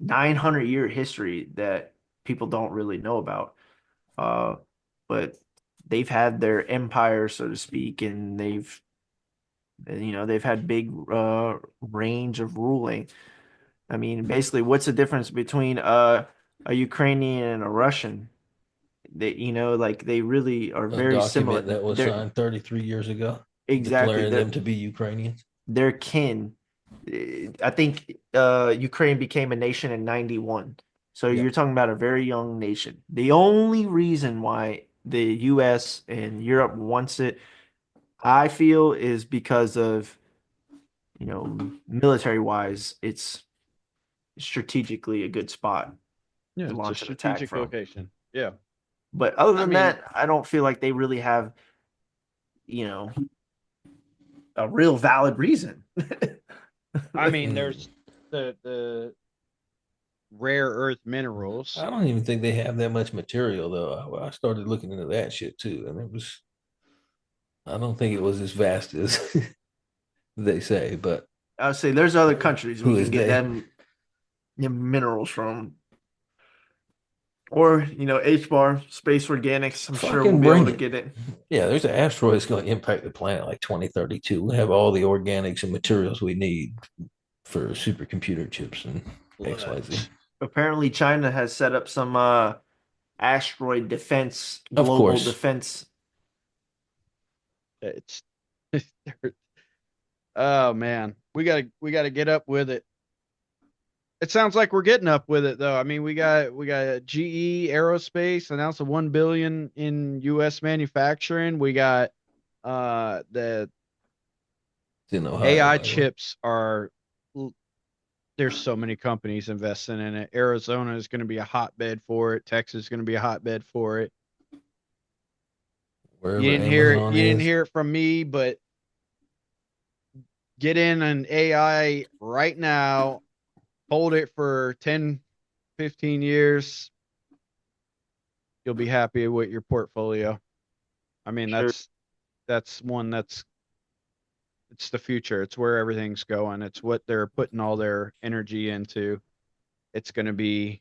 900-year history that people don't really know about. Uh, but they've had their empire, so to speak, and they've had big range of ruling. I mean, basically, what's the difference between a Ukrainian and a Russian? Like they really are A very similar. document that was They're signed 33 years ago exactly declaring they're them to be Ukrainians. they're kin. I think Ukraine became a nation in 91. So Yeah. you're talking about a very young nation. The only reason why the US and Europe wants it, I feel, is because of, military wise, it's strategically a good spot. Yeah, to it's a launch an attack strategic from. location. Yeah. But other I than mean, that, I don't feel like they really have, you know, a real valid reason. there's the rare earth minerals. I don't even think they have that much material though. I started looking into that shit too, and I don't think it was as vast as they say, but I would say there's other countries we who can is get they? them minerals from. Or, H bar, space organics. I'm sure we'll Fucking be able bring to it. get it. Yeah, there's an asteroid that's going to impact the planet like 2032. We have all the organics and materials we need for supercomputer chips and XYZ. What? Apparently, China has set up some asteroid defense, Of global course, defense. It's oh man, we gotta get up with it. It sounds like we're getting up with it though. I mean, we got GE Aerospace announced a 1 billion in U.S. manufacturing. We got the it's in Ohio, AI by the way. chips are. There's so many companies investing in it. Arizona is going to be a hotbed for it. Texas is going to be a hotbed for it. You Wherever didn't hear it. Amazon You didn't is, hear it from me, but get in an AI right now. Hold it for 10, 15 years. You'll be happy with your portfolio. I mean, Sure. that's one that's it's the future. It's where everything's going. It's what they're putting all their energy into. It's going to be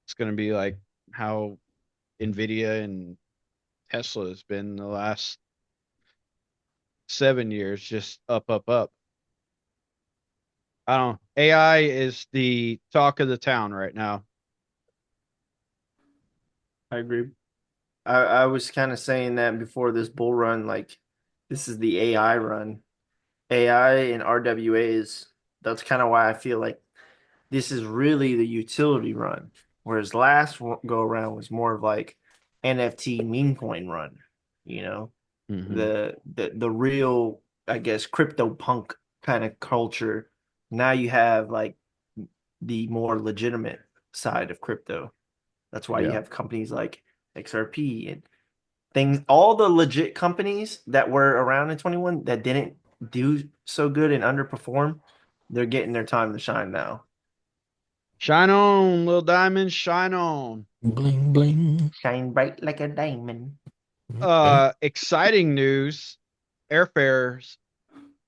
it's going to be like how Nvidia and Tesla has been the last 7 years, just up, up, up. I don't know. AI is the talk of the town right now. I agree. I was kind of saying that before this bull run, like this is the AI run. AI and RWAs. That's kind of why I feel like this is really the utility run. Whereas last go around was more of like NFT meme coin run, you know, Hmm. the real, I guess, crypto punk kind of culture. Now you have like the more legitimate side of crypto. That's why you Yeah. have companies like XRP and things, all the legit companies that were around in 21 that didn't do so good and underperform, they're getting their time to shine now. Shine on, little diamond, shine on. bling bling. Shine bright like a diamond. Okay, Exciting news. Airfares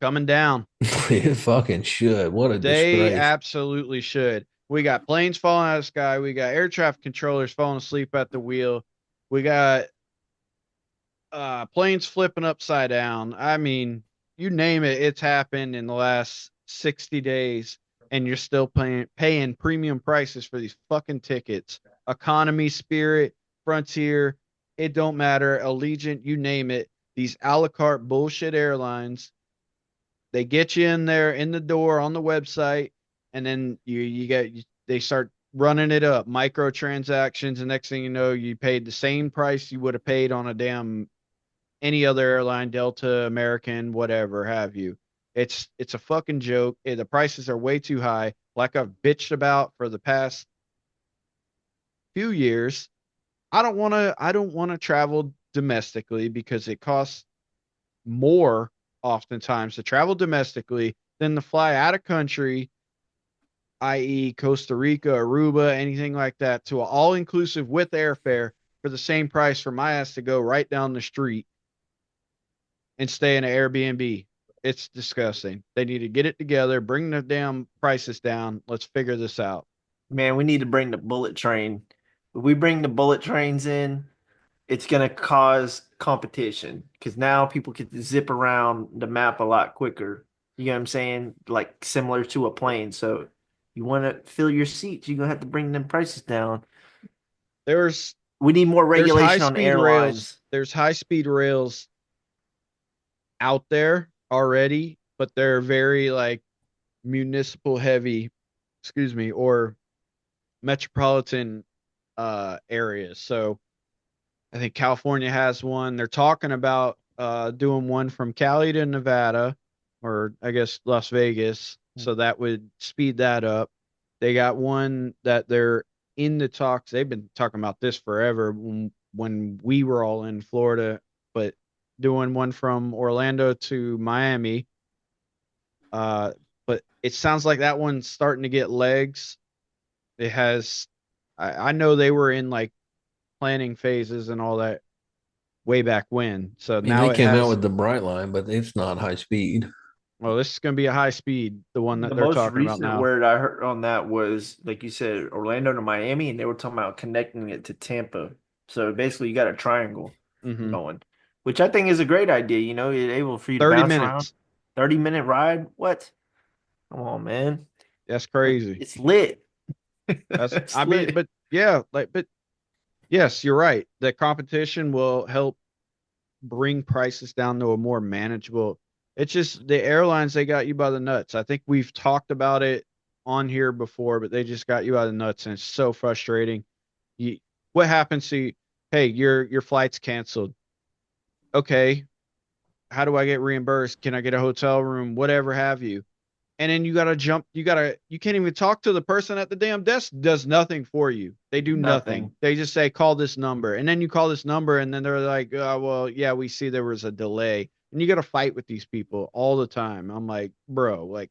coming down. it fucking should. What a They disgrace. absolutely should. We got planes falling out of the sky. We got air traffic controllers falling asleep at the wheel. We got planes flipping upside down. I mean, you name it, it's happened in the last 60 days, and you're still paying premium prices for these fucking tickets. Economy, Spirit, Frontier, it don't matter. Allegiant, you name it. These a la carte bullshit airlines, they get you in there in the door on the website, and then they start running it up, microtransactions, and next thing you know, you paid the same price you would have paid on a damn any other airline, Delta, American, whatever have you. It's a fucking joke. The prices are way too high. Like I've bitched about for the past few years. I don't want to travel domestically because it costs more oftentimes to travel domestically than to fly out of country, i.e. Costa Rica, Aruba, anything like that, to an all inclusive with airfare for the same price for my ass to go right down the street and stay in an Airbnb. It's disgusting. They need to get it together, bring the damn prices down. Let's figure this out. Man, we need to bring the bullet train. If we bring the bullet trains in, it's going to cause competition because now people can zip around the map a lot quicker. You know what I'm saying? Like similar to a plane. So you want to fill your seats, you're going to have to bring them prices down. There's We need more there's high regulation on speed rails. airlines. There's high speed rails out there already, but they're very like municipal heavy, excuse me, or metropolitan areas. So I think California has one. They're talking about doing one from Cali to Nevada, or I guess Las Vegas. So that would speed that up. They got one that they're in the talks. They've been talking about this forever when we were all in Florida, but doing one from Orlando to Miami. Uh, but it sounds like that one's starting to get legs. It has, I know they were in like planning phases and all that way back when. So I mean, now they it came out has, with the bright line, but it's not high speed. well, this is going to be a high speed, the one that The they're most talking about recent now. word I heard on that was, like you said, Orlando to Miami, and they were talking about connecting it to Tampa. So basically, you got a triangle Hmm. going, which I think is a great idea. You know, you're able for you to 30 bounce around. minutes. 30-minute ride? What? Come on, man. That's crazy. It's lit. That's, It's I mean, lit. but yeah, like, but yes, you're right. The competition will help bring prices down to a more manageable. It's just the airlines, they got you by the nuts. I think we've talked about it on here before, but they just got you by the nuts, and it's so frustrating. You, what happens to you? Hey, your flight's canceled. Okay, how do I get reimbursed? Can I get a hotel room? Whatever have you. And then you gotta jump. You can't even talk to the person at the damn desk. Does nothing for you. They do nothing. Nothing. They just say call this number, and then you call this number, and then they're like, well, yeah, we see there was a delay, and you got to fight with these people all the time. I'm like, bro, like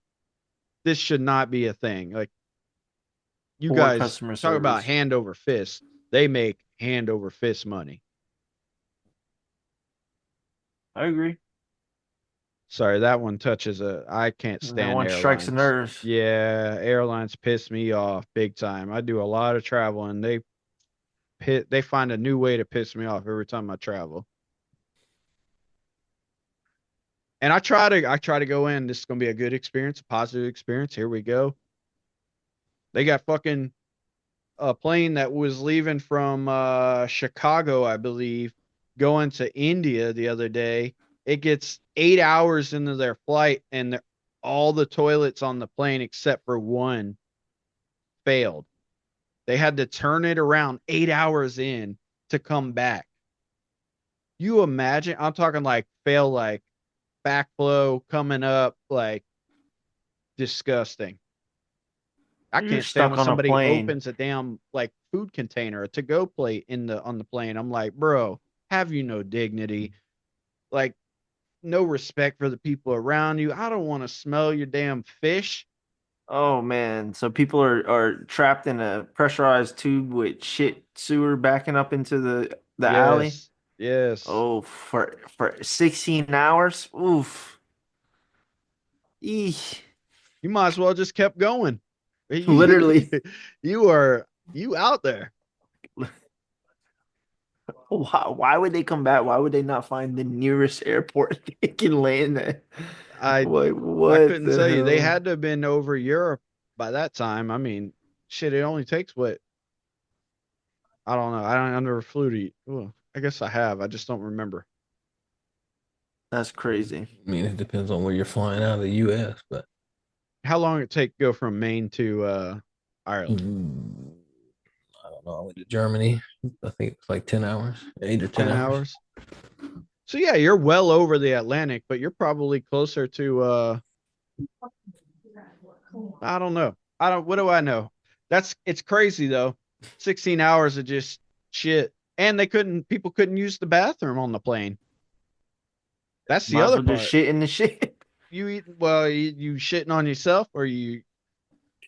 this should not be a thing. Like you Poor guys customer talk about service. hand over fist. They make hand over fist money. I agree. Sorry, that one touches a. I can't That stand one strikes a airlines. nerve. Yeah, airlines piss me off big time. I do a lot of travel, and they find a new way to piss me off every time I travel. And I try to go in. This is gonna be a good experience, a positive experience. Here we go. They got fucking a plane that was leaving from Chicago, I believe, going to India the other day. It gets 8 hours into their flight, and all the toilets on the plane except for one failed. They had to turn it around 8 hours in to come back. You imagine? I'm talking like fail, like backflow coming up, like disgusting. I You're can't stand stuck when on a somebody plane. opens a damn like food container, a to-go plate in the on the plane. I'm like, bro, have you no dignity? Like, no respect for the people around you. I don't want to smell your damn fish. Oh man. So people are trapped in a pressurized tube with shit sewer backing up into the alley. Yes, yes. Oh, for 16 hours? Oof. Eesh. You might as well just kept going. Literally. You are you out there. Why would they come back? Why would they not find the nearest airport they can land at? I I What couldn't the tell you. They hell? had to have been over Europe by that time. I mean, shit, it only takes what, I don't know. I never flew to. Well, I guess I have. I just don't remember. That's crazy. I mean, it depends on where you're flying out of the U.S., but How long it take to go from Maine to Ireland? I don't know. I went to Germany. I think it's like 10 hours, 8 or 10 10 hours. hours. So yeah, you're well over the Atlantic, but you're probably closer to I don't know. I don't, what do I know? It's crazy though. 16 hours of just shit. And people couldn't use the bathroom on the plane. That's the Might as other well just part. shit in the shit. You eat, well, you shitting on yourself, or you,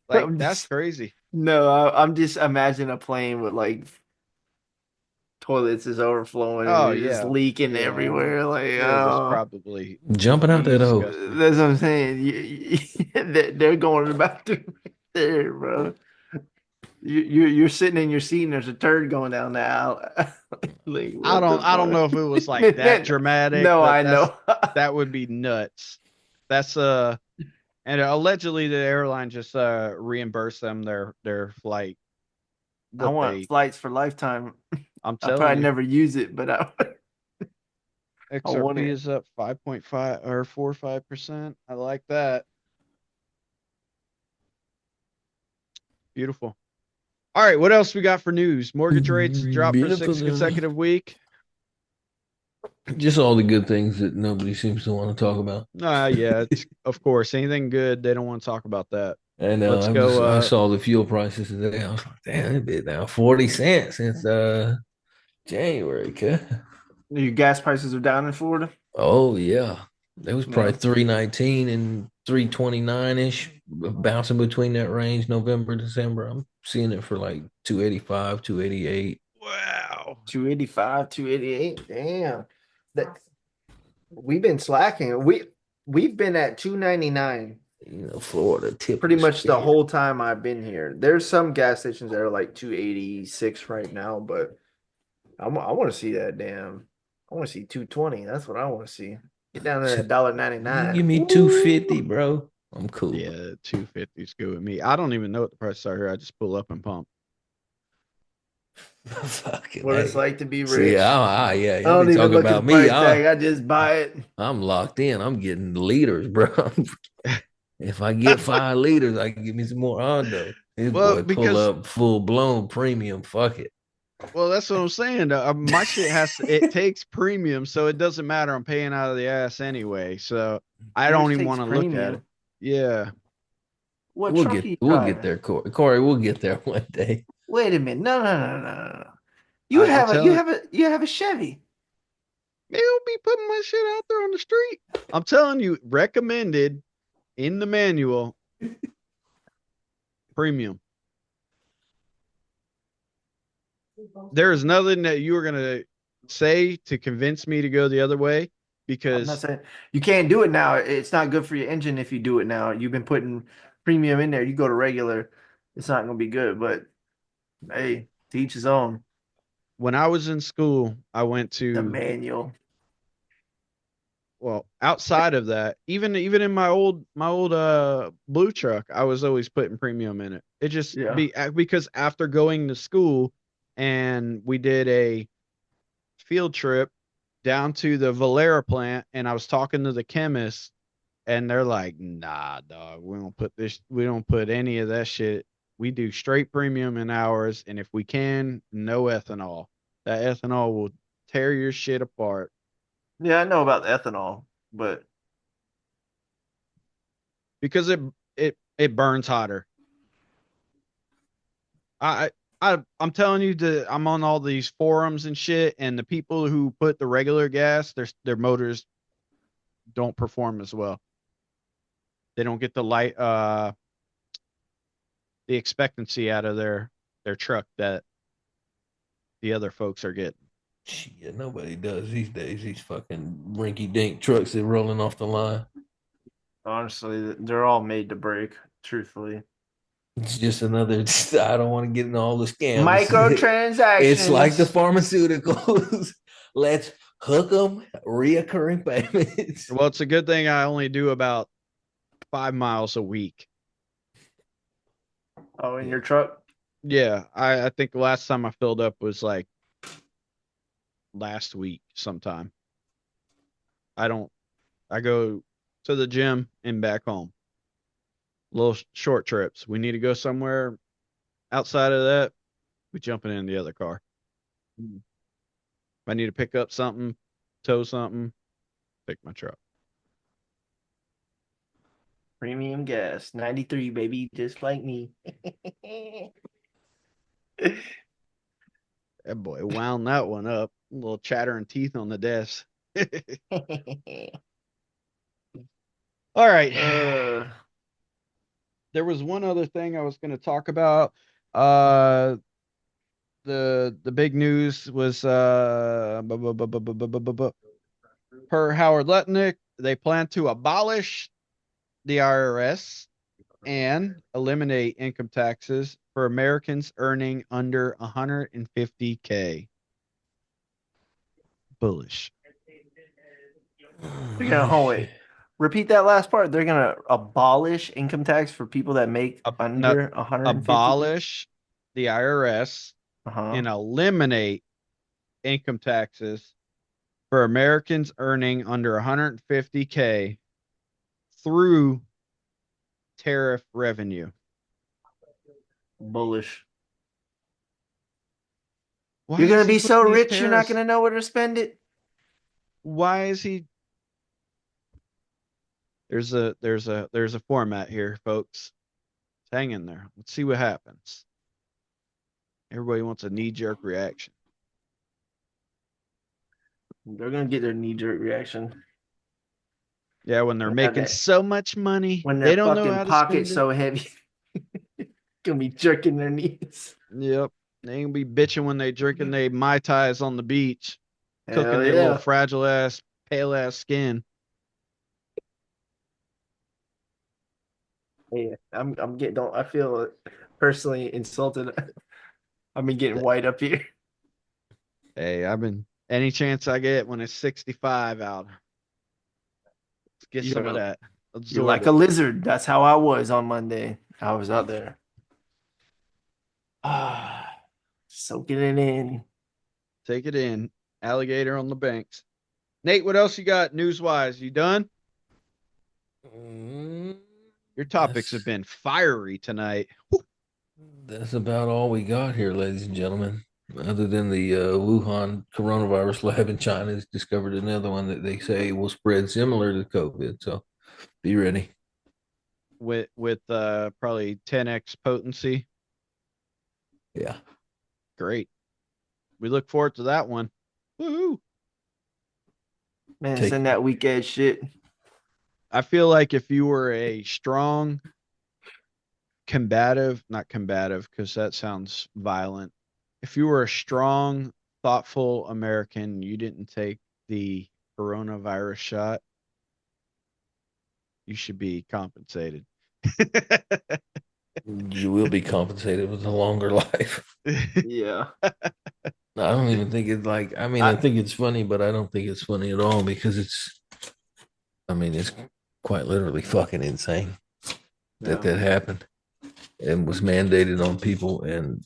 like, I'm that's just crazy. no, I'm just imagining a plane with like toilets is overflowing and Oh they're just yeah. leaking Yeah. everywhere. Like, They're just oh, probably Jumping out that hole. disgusting. that's what I'm saying. They're going to the bathroom right there, bro. You're sitting in your seat and there's a turd going down the aisle. Like, what the I don't fuck? know if it was like that dramatic, No, but I know. that would be nuts. That's and allegedly the airline just reimbursed them their flight, I what want they, flights for lifetime. I'm I telling probably you. never use it, but I want XRP it. is up 5.5 or 4 or 5%. I like that. Beautiful. All right, what else we got for news? Mortgage rates dropped for Beautiful. sixth consecutive week. Just all the good things that nobody seems to want to talk about. Yeah, it's, of course, anything good, they don't want to talk about that. And Let's go. I saw the fuel prices today. I was like, damn, it been down 40 cents since January. Okay. Your gas prices are down in Florida. Oh yeah. It was probably Yeah. 319 and 329-ish, bouncing between that range, November, December. I'm seeing it for like 285, 288. Wow. 285, 288. Damn. That we've been slacking. We've been at 299 Florida tip of pretty the much the spear. whole time I've been here. There's some gas stations that are like 286 right now, but I want to see that damn. I want to see 220. That's what I want to see. Get down to that dollar You 99. give me 250, bro. I'm cool. Yeah, 250 is good with me. I don't even know what the prices are here. I just pull up and pump. Fucking What it's hey. like to be See, rich. yeah, I y'all be don't even talking look at about the me. price tag. I just buy it. I'm locked in. I'm getting liters, bro. If I get 5 liters, I can give me some more Hondo. His Well, boy pull because up full blown premium. Fuck it. that's what I'm saying. My shit it takes premium, so it doesn't matter. I'm paying out of the ass anyway, so I don't Yours even takes want to look at it. premium. Yeah. What truck are you We'll get driving? there, Corey. Corey, we'll get there one day. Wait a minute. No. I'm telling You have a Chevy. they'll be putting my shit out there on the street. I'm telling you, recommended in the manual, premium. There is nothing that you are gonna say to convince me to go the other way I'm not because saying you can't do it now. It's not good for your engine if you do it now. You've been putting premium in there. You go to regular, it's not going to be good. But hey, to each his own. when I was in school, I went The to manual. well, outside of that, even in my old blue truck, I was always putting premium in it. It just Yeah. because after going to school and we did a field trip down to the Valera plant and I was talking to the chemist and they're like, "Nah, dog, we don't put any of that shit. We do straight premium in ours and if we can, no ethanol. That ethanol will tear your shit apart." Yeah, I know about the ethanol, but Because it burns hotter. I I'm telling you that I'm on all these forums and shit, and the people who put the regular gas, their motors don't perform as well. They don't get the expectancy out of their truck that the other folks are getting. Shit, nobody does these days. These fucking rinky dink trucks that rolling off the line. honestly, they're all made to break, truthfully. It's just another. I don't want to get into all the scams. It's like the Microtransactions. pharmaceuticals. Let's hook them reoccurring payments. Well, it's a good thing I only do about 5 miles a week. Oh, in Yeah. your truck? Yeah, I think the last time I filled up was like last week sometime. I don't I go to the gym and back home. Little short trips. We need to go somewhere outside of that. We jumping in the other car. If I need to pick up something, tow something, pick my truck. Premium gas. 93, baby, just like me. That boy wound that one up. A little chattering teeth on the desk. All right. uh, There was one other thing I was going to talk about. Uh, the big news was per Howard Lutnick, they plan to abolish the IRS and eliminate income taxes for Americans earning under 150K. Bullish. they're gonna hold it. Repeat that last part. They're gonna abolish income tax for people that make Not under 150. abolish the IRS Uh-huh. and eliminate income taxes for Americans earning under 150K through tariff revenue. Bullish. Why You're gonna is he be so putting these rich, you're not tariffs? gonna know where to spend it. Why is he? There's a format here, folks. Hang in there. Let's see what happens. Everybody wants a knee jerk reaction. They're gonna get their knee jerk reaction Yeah, when they're when that making so much money, when they their don't know fucking how to spend pocket's it. so heavy, gonna be jerking their knees. Yep. They ain't gonna be bitching when they drinking they Mai Tais on the beach, cooking Hell their little yeah. fragile ass, pale ass skin. Yeah, I'm getting don't I feel personally insulted. I've been getting white up here. Hey, I've been any chance I get when it's 65 out. Let's get some of You're that. you're Absorb like a it. lizard. That's how I was on Monday. I was out there. Ah, soaking it in. Take it in. Alligator on the banks. Nate, what else you got news wise? You done? Mm, Your topics have that's been fiery tonight. that's about all we got here, ladies and gentlemen. Other than the Wuhan coronavirus lab in China has discovered another one that they say will spread similar to COVID. So be ready. With probably 10x potency. Yeah. Great. We look forward to that one. Woohoo! Man, Take send that weak ass shit. I feel like if you were a strong, combative, not combative, because that sounds violent. If you were a strong, thoughtful American, you didn't take the coronavirus shot, you should be compensated. You will be compensated with a longer life. Yeah. I don't even think it's like, I mean, I, I think it's funny, but I don't think it's funny at all because I mean, it's quite literally fucking insane that Yeah. that happened and was mandated on people and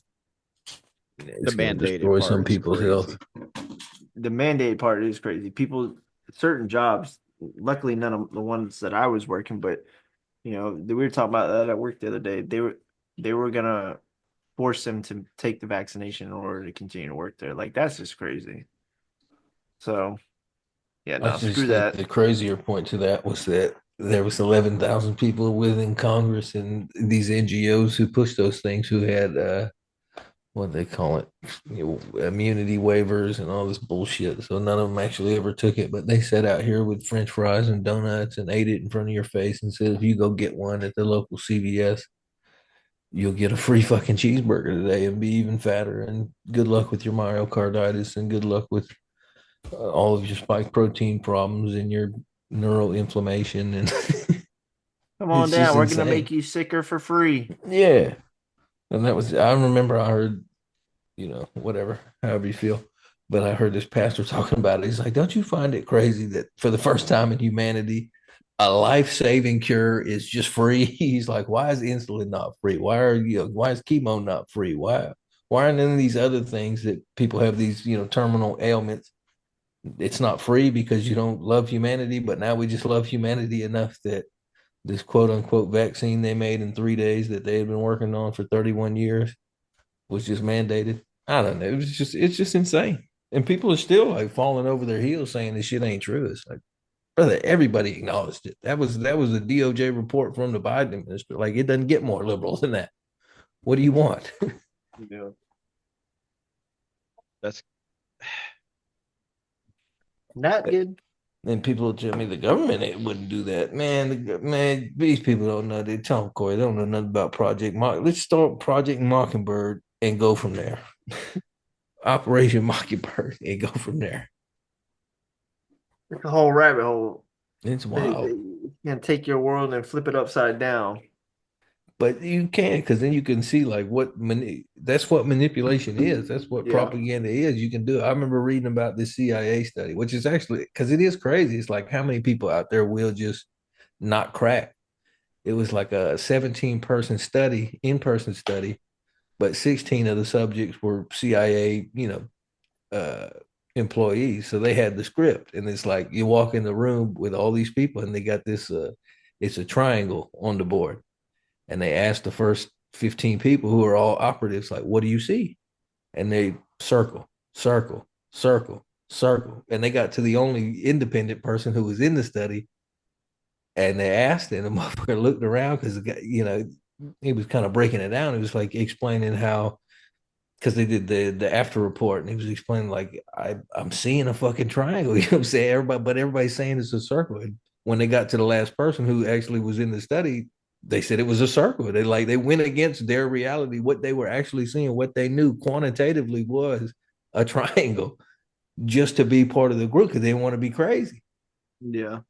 the it's going to mandated destroy some part is people's health. crazy. The mandate part is crazy. People, certain jobs, luckily none of the ones that I was working, but we were talking about that at work the other day. They were gonna force them to take the vaccination in order to continue to work there. Like that's just crazy. So yeah, I no, just screw think that. the crazier point to that was that there was 11,000 people within Congress and these NGOs who pushed those things who had what they call it, immunity waivers and all this bullshit. So none of them actually ever took it, but they sat out here with French fries and donuts and ate it in front of your face and said, if you go get one at the local CVS, you'll get a free fucking cheeseburger today and be even fatter. And good luck with your myocarditis and good luck with all of your spike protein problems and your neural inflammation. And Come on it's just down. We're gonna insane. make you sicker for free. Yeah. And that was, I remember I heard whatever, however you feel. But I heard this pastor talking about it. He's like, don't you find it crazy that for the first time in humanity, a life-saving cure is just free? He's like, why is insulin not free? Why is chemo not free? Why aren't any of these other things that people have these, terminal ailments? It's not free because you don't love humanity, but now we just love humanity enough that this quote unquote vaccine they made in 3 days that they had been working on for 31 years was just mandated. I don't know. It's just insane. And people are still like falling over their heels saying this shit ain't true. It's like, brother, everybody acknowledged it. That was a DOJ report from the Biden administration. Like it doesn't get more liberal than that. What do you want? Yeah. That's Not good. And people will tell me the government wouldn't do that. Man, these people don't know. They tell them, Corey, they don't know nothing about Project Mock. Let's start Project Mockingbird and go from there. Operation Mockingbird and go from there. It's a whole rabbit hole. It's They wild. can take your world and flip it upside down. But you can, because then you can see like that's what manipulation is. That's what Yeah. propaganda is. You can do it. I remember reading about this CIA study, which is actually because it is crazy. It's like how many people out there will just not crack. It was like a 17-person study, in-person study, but 16 of the subjects were CIA, uh, employees. So they had the script, and it's like you walk in the room with all these people, and they got this. It's a triangle on the board, and they asked the first 15 people who are all operatives, like, what do you see? And they circle, circle, circle, circle. And they got to the only independent person who was in the study. And they asked, and the motherfucker looked around because, he was kind of breaking it down. He was like explaining how, because they did the after report, and he was explaining like I'm seeing a fucking triangle. You know what I'm saying? Everybody's saying it's a circle. And when they got to the last person who actually was in the study, they said it was a circle. They went against their reality, what they were actually seeing, what they knew quantitatively was a triangle, just to be part of the group because they want to be crazy. Yeah.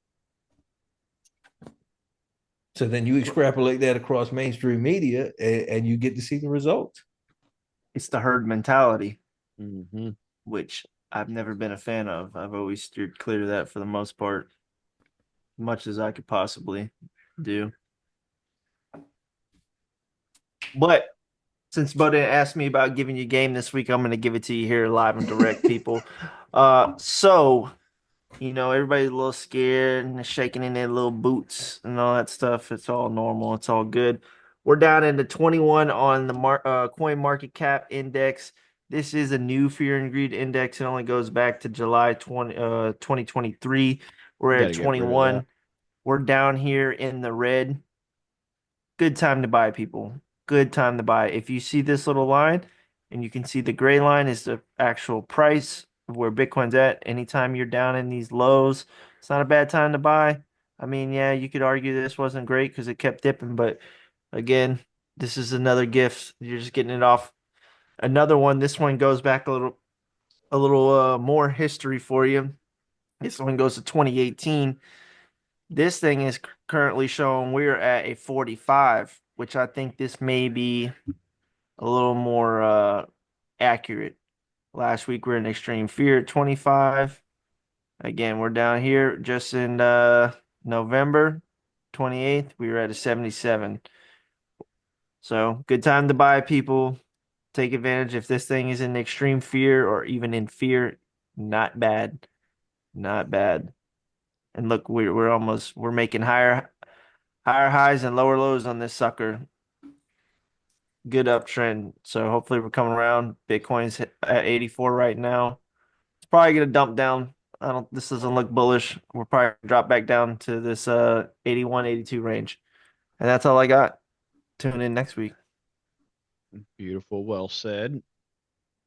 So then you extrapolate that across mainstream media, and you get to see the results. It's the herd mentality, Mm-hmm. which I've never been a fan of. I've always steered clear of that for the most part, much as I could possibly do. But since Bo didn't ask me about giving you game this week, I'm going to give it to you here live and direct, people. So everybody's a little scared and shaking in their little boots and all that stuff. It's all normal. It's all good. We're down into 21 on the coin market cap index. This is a new fear and greed index. It only goes back to July 2023. We're Got at to get rid of 21. that. We're down here in the red. Good time to buy, people. Good time to buy. If you see this little line and you can see the gray line is the actual price of where Bitcoin's at, anytime you're down in these lows, it's not a bad time to buy. I mean, yeah, you could argue this wasn't great because it kept dipping, but again, this is another gift. You're just getting it off. Another one. This one goes back a little more history for you. This one goes to 2018. This thing is currently showing we're at a 45, which I think this may be a little more accurate. Last week we are in extreme fear at 25. Again, we're down here just in November 28th. We were at a 77. So good time to buy, people. Take advantage if this thing is in extreme fear or even in fear. Not bad. Not bad. And look, we're making higher highs and lower lows on this sucker. Good uptrend. So hopefully we're coming around. Bitcoin's at 84 right now. It's probably gonna dump down. I don't This doesn't look bullish. We're probably gonna drop back down to this 81, 82 range. And that's all I got. Tune in next week. Beautiful. Well said.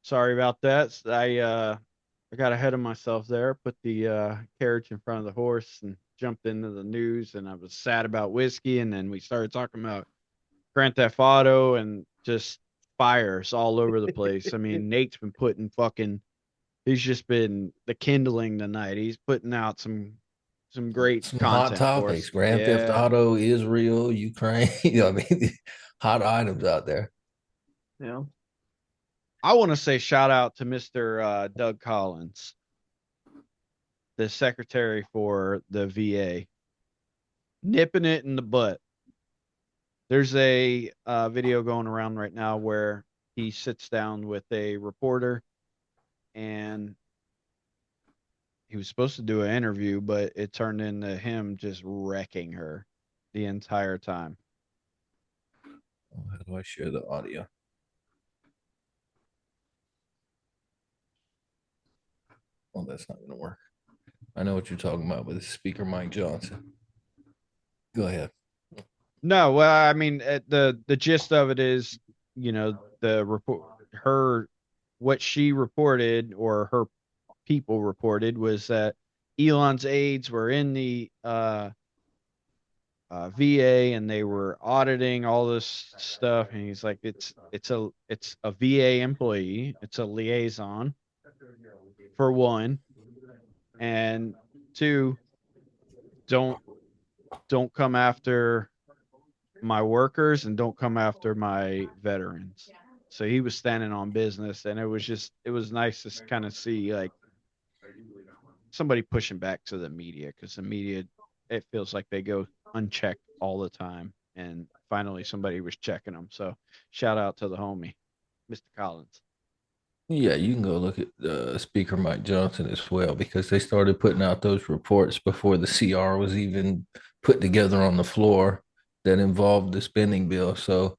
Sorry about that. I got ahead of myself there. Put the carriage in front of the horse and jumped into the news. And I was sad about whiskey. And then we started talking about Grand Theft Auto and just fires all over the place. I mean, Nate's been putting fucking. He's just been the kindling tonight. He's putting out some great Some hot content for topics: us. Grand Theft Yeah. Auto, Israel, Ukraine. I mean, hot items out there. Yeah. I want to say shout out to Mr. Doug Collins, the secretary for the VA, nipping it in the butt. There's a video going around right now where he sits down with a reporter and he was supposed to do an interview, but it turned into him just wrecking her the entire time. How do I share the audio? Oh, that's not going to work. I know what you're talking about, but it's Speaker Mike Johnson. Go ahead. No, well, I mean, the gist of it is, the report, her, what she reported or her people reported was that Elon's aides were in the VA and they were auditing all this stuff, and he's like, it's a VA employee, it's a liaison for one, and two, don't don't come after my workers and don't come after my veterans. So he was standing on business, and it was nice to kind of see like somebody pushing back to the media because the media, it feels like they go unchecked all the time, and finally somebody was checking them. So shout out to the homie, Mr. Collins. Yeah, you can go look at Speaker Mike Johnson as well because they started putting out those reports before the CR was even put together on the floor that involved the spending bill. So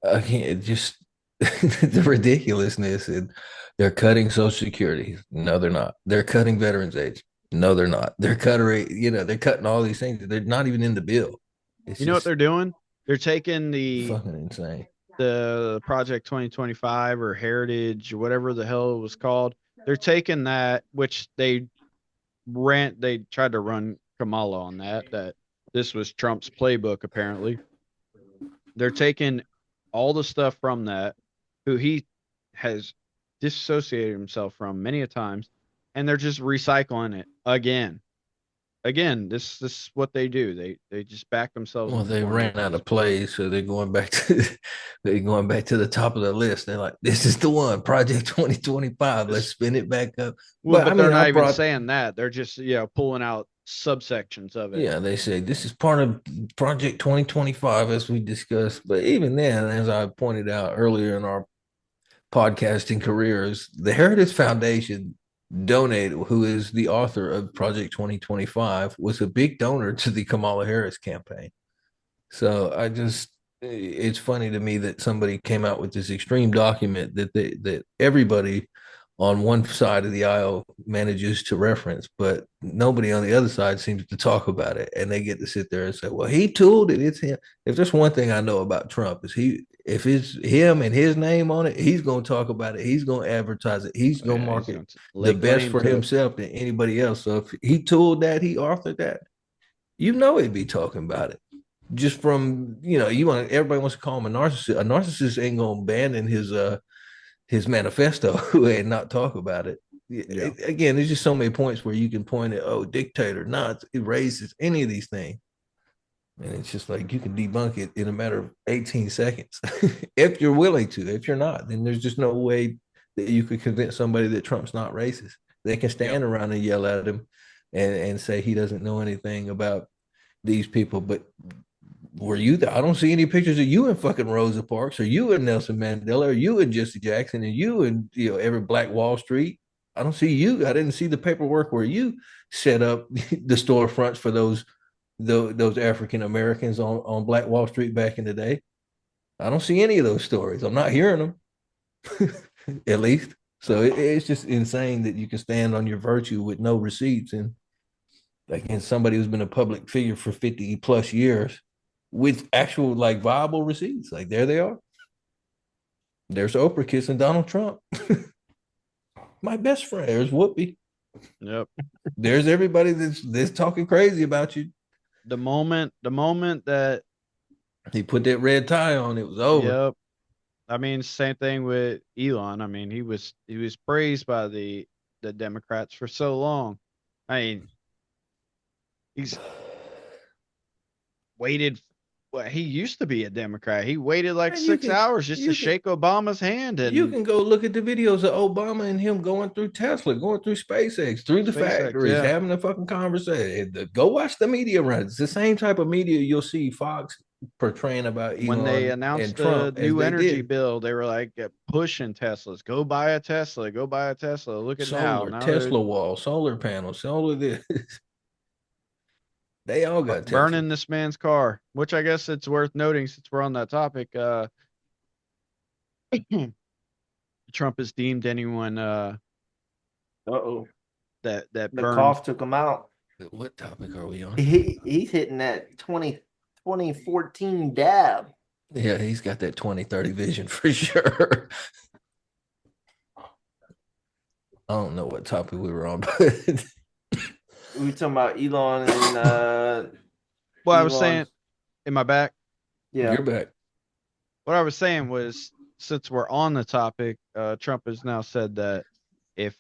again, just the ridiculousness. And they're cutting Social Security. No, they're not. They're cutting veterans age. No, they're not. They're cutting all these things. They're not even in the bill. It's You know what just they're doing? They're taking Fucking insane. the Project 2025 or Heritage or whatever the hell it was called. They're taking that, which they tried to run Kamala on that this was Trump's playbook apparently. They're taking all the stuff from that, who he has disassociated himself from many a times, and they're just recycling it again. Again, this is what they do. They just back themselves Well, in the they corner ran with out this of plays, so they're going back to the top of the list. They're like, this is the one, Project 2025. Let's this. spin it back up. Well, But I but they're mean, I not even brought saying that. They're just pulling out subsections of it. yeah, they say this is part of Project 2025 as we discussed. But even then, as I pointed out earlier in our podcasting careers, the Heritage Foundation donated, who is the author of Project 2025, was a big donor to the Kamala Harris campaign. So it's funny to me that somebody came out with this extreme document that everybody on one side of the aisle manages to reference, but nobody on the other side seems to talk about it. And they get to sit there and say, well, he tooled it. It's him. If there's one thing I know about Trump is if it's him and his name on it, he's going to talk about it. He's going to advertise it. He's Oh, going to yeah, he's market going to the lay best claim for to it. himself than anybody else. So if he tooled that, he authored that, he'd be talking about it just from everybody wants to call him a narcissist. A narcissist ain't gonna abandon his manifesto and not talk about it. Yeah. Again, there's just so many points where you can point at dictator, not racist, any of these things, and it's just like you can debunk it in a matter of 18 seconds if you're willing to. If you're not, then there's just no way that you could convince somebody that Trump's not racist. They can stand around and yell at him and say he doesn't know anything about these people, but were you there? I don't see any pictures of you in fucking Rosa Parks or you in Nelson Mandela or you in Jesse Jackson and you in every Black Wall Street. I don't see you. I didn't see the paperwork where you set up the storefronts for those African Americans on Black Wall Street back in the day. I don't see any of those stories. I'm not hearing them, at least. So it's just insane that you can stand on your virtue with no receipts. And again, somebody who's been a public figure for 50 plus years with actual like viable receipts. Like there they are. There's Oprah kissing Donald Trump. My best friend. There's Whoopi. Yep. There's everybody that's talking crazy about you. The moment that He put that red tie on, it was over. yep. I mean, same thing with Elon. I mean, he was praised by the Democrats for so long. I mean, he's waited. Well, he used to be a Democrat. He waited like Man, 6 hours just to shake Obama's hand You and can go look at the videos of Obama and him going through Tesla, going through SpaceX, through the SpaceX. factories, Yeah. having a fucking conversation. Go watch the media run. It's the same type of media you'll see Fox portraying about When they Elon and announced the Trump as new they energy did. bill, they were like pushing Teslas. Go buy a Tesla. Go buy a Tesla. Look at now. Solar, Now they're Tesla wall, solar panels, solar this. They all got Tesla. burning this man's car, which I guess it's worth noting since we're on that topic. Trump has deemed anyone Uh-oh. that The burned. cough took him out. What topic are we on? He's hitting that 2014 dab. Yeah, he's got that 2030 vision for sure. I don't know what topic we were on, but We were talking about Elon and Well, I was Elon's- saying, in my back, yeah. you're back. what I was saying was, since we're on the topic, Trump has now said that if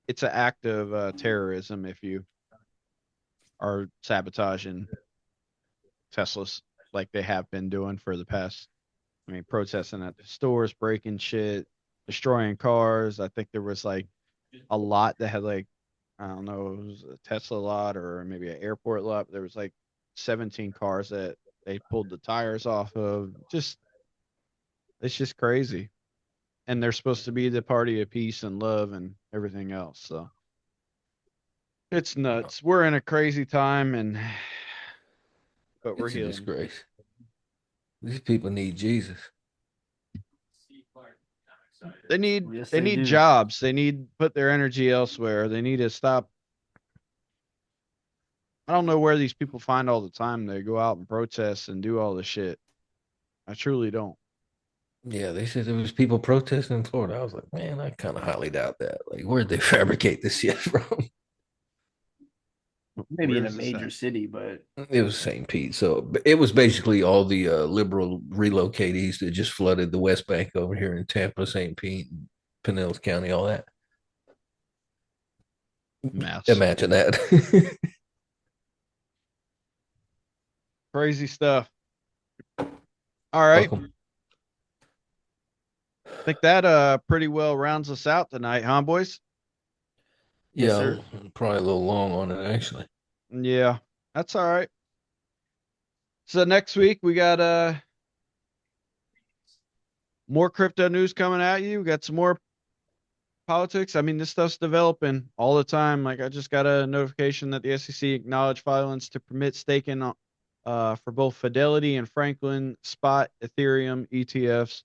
it's an act of terrorism if you are sabotaging Teslas like they have been doing for the past, I mean, protesting at the stores, breaking shit, destroying cars. I think there was like a lot that had like, I don't know, it was a Tesla lot or maybe an airport lot. But there was like 17 cars that they pulled the tires off of. It's just crazy. And they're supposed to be the party of peace and love and everything else. So it's nuts. We're in a crazy time, but we're It's a healing. disgrace. These people need Jesus. They need Yes, they they need do. jobs. They need to put their energy elsewhere. They need to stop. I don't know where these people find all the time to go out and protest and do all this shit. I truly don't. Yeah, they said there was people protesting in Florida. I was like, man, I kind of highly doubt that. Like, where'd they fabricate this shit from? Maybe in a Where's this major at? city, but It was St. Pete. So it was basically all the liberal relocatees that just flooded the West Bank over here in Tampa, St. Pete, Pinellas County, all that. Mess. Imagine that. Crazy stuff. All right. Welcome. I think that pretty well rounds us out tonight, huh, boys? yes, Yeah, sir. probably a little long on it, actually. Yeah. That's all right. So next week we got more crypto news coming at you. We got some more politics. I mean, this stuff's developing all the time. Like I just got a notification that the SEC acknowledged filings to permit staking for both Fidelity and Franklin spot Ethereum ETFs.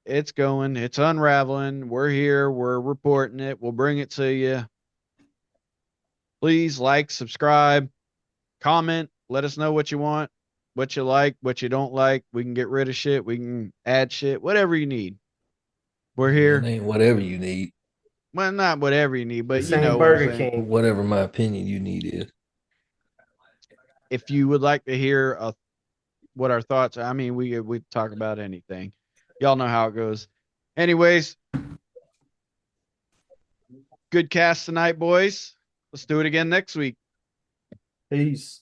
It's going, it's unraveling. We're here, we're reporting it. We'll bring it to you. Please like, subscribe, comment, let us know what you want, what you like, what you don't like. We can get rid of shit, we can add shit, whatever you need. We're It here. ain't whatever you need, Well, not whatever you need, The but you same know what I'm Burger saying. King. whatever my opinion you need is. If you would like to hear what our thoughts are, I mean, we talk about anything. Y'all know how it goes. Anyways, good cast tonight, boys. Let's do it again next week. Peace.